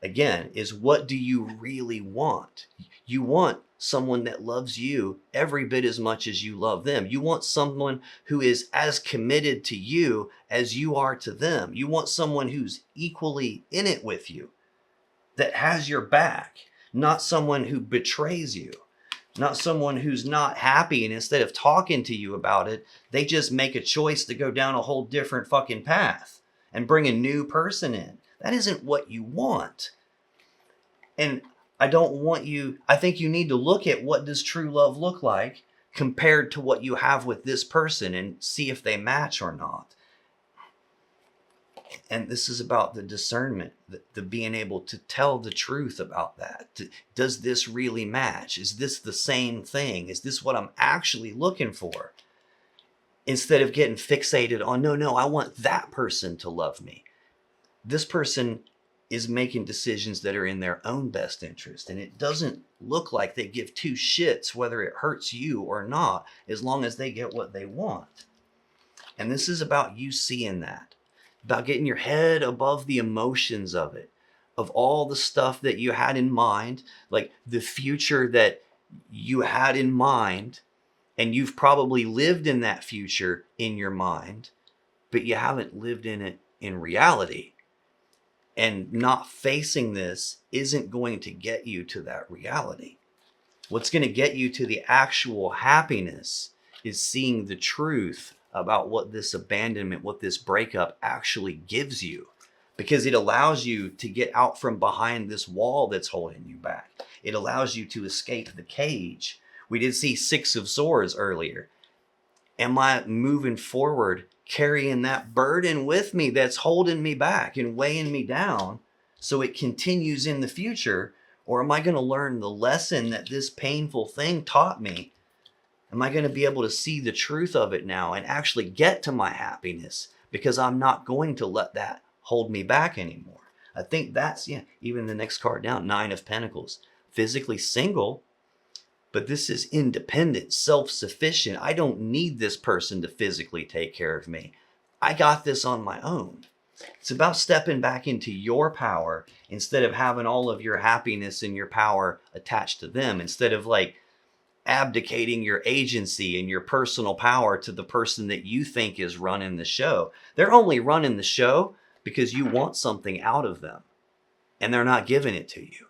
again, is what do you really want? You want someone that loves you every bit as much as you love them. You want someone who is as committed to you as you are to them. You want someone who's equally in it with you, that has your back, not someone who betrays you, not someone who's not happy, and instead of talking to you about it, they just make a choice to go down a whole different fucking path and bring a new person in. That isn't what you want. And I think you need to look at what does true love look like compared to what you have with this person and see if they match or not. And this is about the discernment, the being able to tell the truth about that. Does this really match? Is this the same thing? Is this what I'm actually looking for? Instead of getting fixated on, no, I want that person to love me. This person is making decisions that are in their own best interest. And it doesn't look like they give two shits whether it hurts you or not, as long as they get what they want. And this is about you seeing that, about getting your head above the emotions of it, of all the stuff that you had in mind, like the future that you had in mind, and you've probably lived in that future in your mind, but you haven't lived in it in reality. And not facing this isn't going to get you to that reality. What's going to get you to the actual happiness is seeing the truth about what this abandonment, what this breakup actually gives you. Because it allows you to get out from behind this wall that's holding you back. It allows you to escape the cage. We did see 6 of Swords earlier. Am I moving forward, carrying that burden with me that's holding me back and weighing me down so it continues in the future? Or am I going to learn the lesson that this painful thing taught me? Am I going to be able to see the truth of it now and actually get to my happiness because I'm not going to let that hold me back anymore? I think that's, even the next card down, 9 of Pentacles. Physically single, but this is independent, self-sufficient. I don't need this person to physically take care of me. I got this on my own. It's about stepping back into your power instead of having all of your happiness and your power attached to them. Instead of like abdicating your agency and your personal power to the person that you think is running the show. They're only running the show because you want something out of them and they're not giving it to you.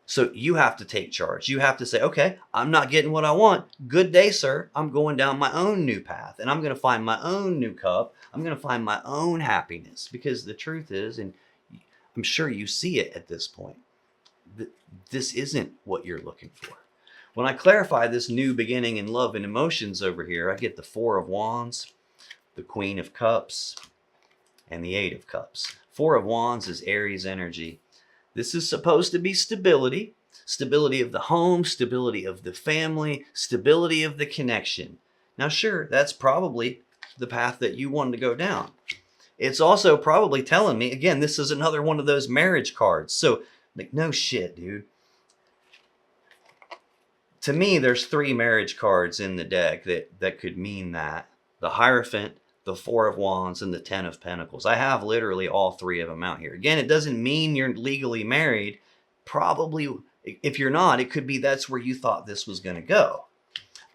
So you have to take charge. You have to say, okay, I'm not getting what I want. Good day, sir. I'm going down my own new path and I'm going to find my own new cup. I'm going to find my own happiness, because the truth is, and I'm sure you see it at this point, this isn't what you're looking for. When I clarify this new beginning in love and emotions over here, I get the Four of Wands, the Queen of Cups, and the Eight of Cups. Four of Wands is Aries energy. This is supposed to be stability, stability of the home, stability of the family, stability of the connection. Now, sure, that's probably the path that you wanted to go down. It's also probably telling me, again, this is another one of those marriage cards. So, like, no shit, dude. To me, there's 3 marriage cards in the deck that could mean that. The Hierophant, the Four of Wands, and the Ten of Pentacles. I have literally all 3 of them out here. Again, it doesn't mean you're legally married. Probably, if you're not, it could be that's where you thought this was going to go.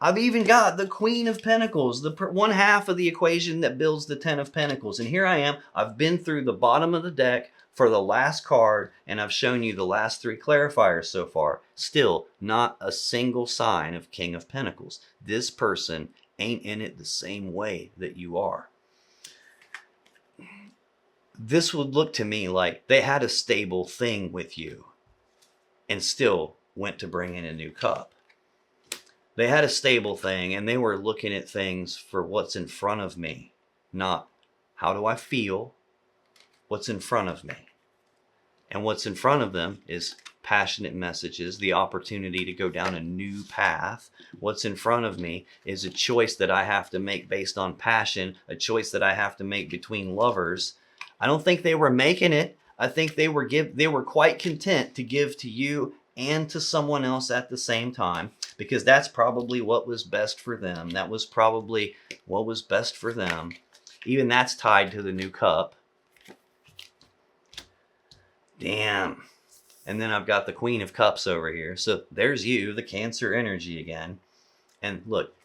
I've even got the Queen of Pentacles, the one half of the equation that builds the Ten of Pentacles. And here I am. I've been through the bottom of the deck for the last card, and I've shown you the last 3 clarifiers so far. Still, not a single sign of King of Pentacles. This person ain't in it the same way that you are. This would look to me like they had a stable thing with you and still went to bring in a new cup. They had a stable thing and they were looking at things for what's in front of me, not how do I feel, what's in front of me. And what's in front of them is passionate messages, the opportunity to go down a new path. What's in front of me is a choice that I have to make based on passion, a choice that I have to make between lovers. I don't think they were making it. I think they were quite content to give to you and to someone else at the same time, because that's probably what was best for them. That was probably what was best for them. Even that's tied to the new cup. Damn. And then I've got the Queen of Cups over here. So there's you, the Cancer energy again. And look,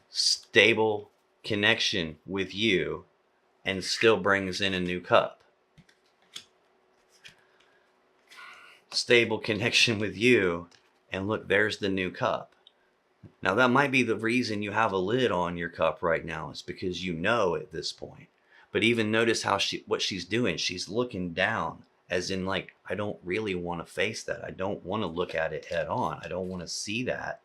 stable connection with you and still brings in a new cup. Stable connection with you, and look, there's the new cup. Now that might be the reason you have a lid on your cup right now, is because you know at this point. But even notice how what she's doing. She's looking down, as in like, I don't really want to face that. I don't want to look at it head on. I don't want to see that.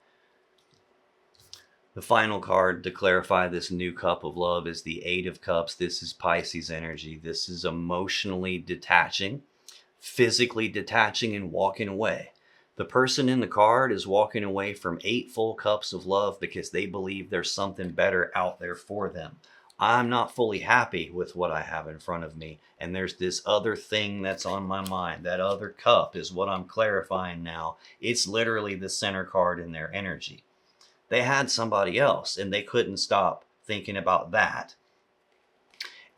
The final card to clarify this new cup of love is the Eight of Cups. This is Pisces energy. This is emotionally detaching, physically detaching, and walking away. The person in the card is walking away from 8 full cups of love because they believe there's something better out there for them. I'm not fully happy with what I have in front of me, and there's this other thing that's on my mind. That other cup is what I'm clarifying now. It's literally the center card in their energy. They had somebody else, and they couldn't stop thinking about that.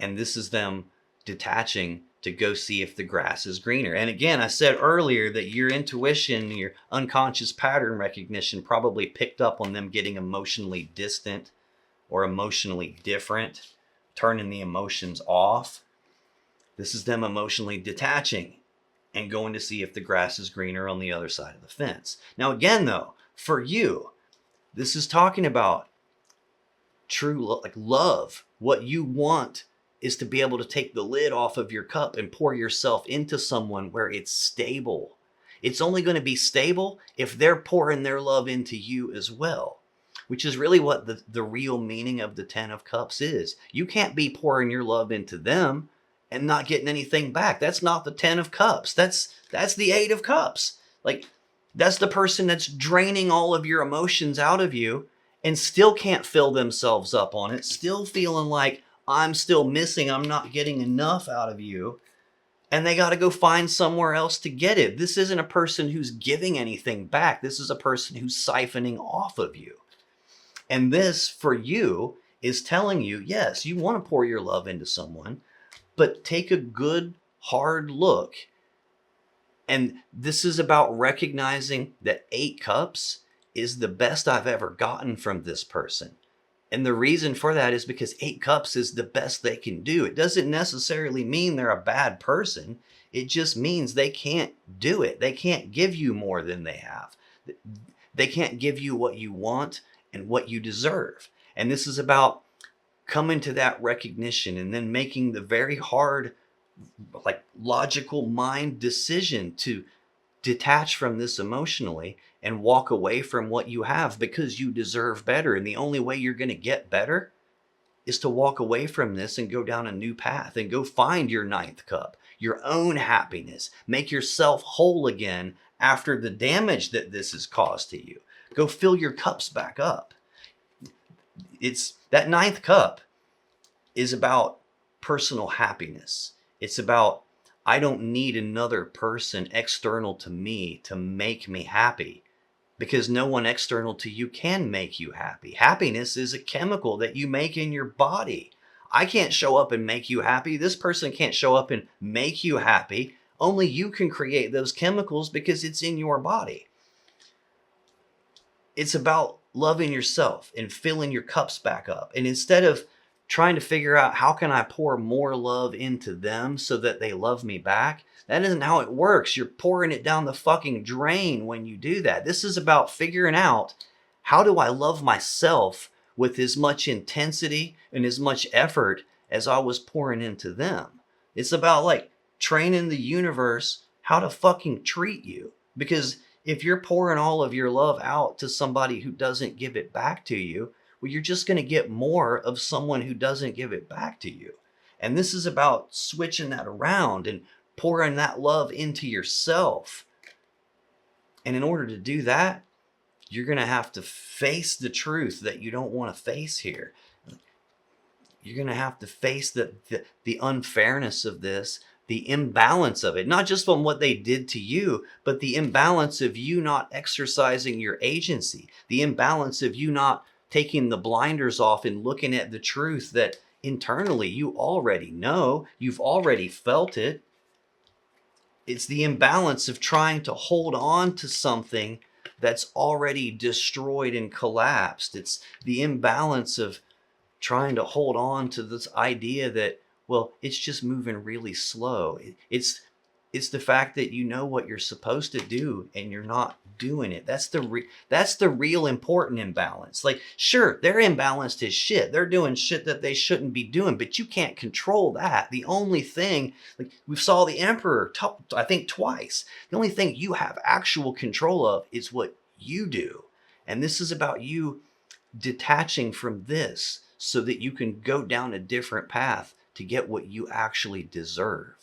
And this is them detaching to go see if the grass is greener. And again, I said earlier that your intuition, your unconscious pattern recognition probably picked up on them getting emotionally distant or emotionally different, turning the emotions off. This is them emotionally detaching and going to see if the grass is greener on the other side of the fence. Now again though, for you, this is talking about true love. What you want is to be able to take the lid off of your cup and pour yourself into someone where it's stable. It's only going to be stable if they're pouring their love into you as well, which is really what the real meaning of the Ten of Cups is. You can't be pouring your love into them and not getting anything back. That's not the Ten of Cups. That's the Eight of Cups. Like, that's the person that's draining all of your emotions out of you and still can't fill themselves up on it, still feeling like, I'm still missing, I'm not getting enough out of you, and they got to go find somewhere else to get it. This isn't a person who's giving anything back. This is a person who's siphoning off of you. And this, for you, is telling you, yes, you want to pour your love into someone, but take a good, hard look. And this is about recognizing that 8 cups is the best I've ever gotten from this person. And the reason for that is because 8 cups is the best they can do. It doesn't necessarily mean they're a bad person. It just means they can't do it. They can't give you more than they have. They can't give you what you want and what you deserve. And this is about coming to that recognition and then making the very hard, like logical mind decision to detach from this emotionally and walk away from what you have because you deserve better. And the only way you're going to get better is to walk away from this and go down a new path and go find your 9th cup, your own happiness. Make yourself whole again after the damage that this has caused to you. Go fill your cups back up. It's that 9th cup is about personal happiness. It's about, I don't need another person external to me to make me happy, because no one external to you can make you happy. Happiness is a chemical that you make in your body. I can't show up and make you happy. This person can't show up and make you happy. Only you can create those chemicals because it's in your body. It's about loving yourself and filling your cups back up. And instead of trying to figure out how can I pour more love into them so that they love me back, that isn't how it works. You're pouring it down the fucking drain when you do that. This is about figuring out, how do I love myself with as much intensity and as much effort as I was pouring into them? It's about like training the universe how to fucking treat you. Because if you're pouring all of your love out to somebody who doesn't give it back to you, well, you're just going to get more of someone who doesn't give it back to you. And this is about switching that around and pouring that love into yourself. And in order to do that, you're going to have to face the truth that you don't want to face here. You're going to have to face the unfairness of this, the imbalance of it, not just from what they did to you, but the imbalance of you not exercising your agency, the imbalance of you not taking the blinders off and looking at the truth that internally you already know, you've already felt it. It's the imbalance of trying to hold on to something that's already destroyed and collapsed. It's the imbalance of trying to hold on to this idea that, well, it's just moving really slow. It's the fact that you know what you're supposed to do and you're not doing it. That's the real important imbalance. Like, sure, they're imbalanced as shit. They're doing shit that they shouldn't be doing, but you can't control that. The only thing, like we saw the emperor, I think twice. The only thing you have actual control of is what you do. And this is about you detaching from this so that you can go down a different path to get what you actually deserve.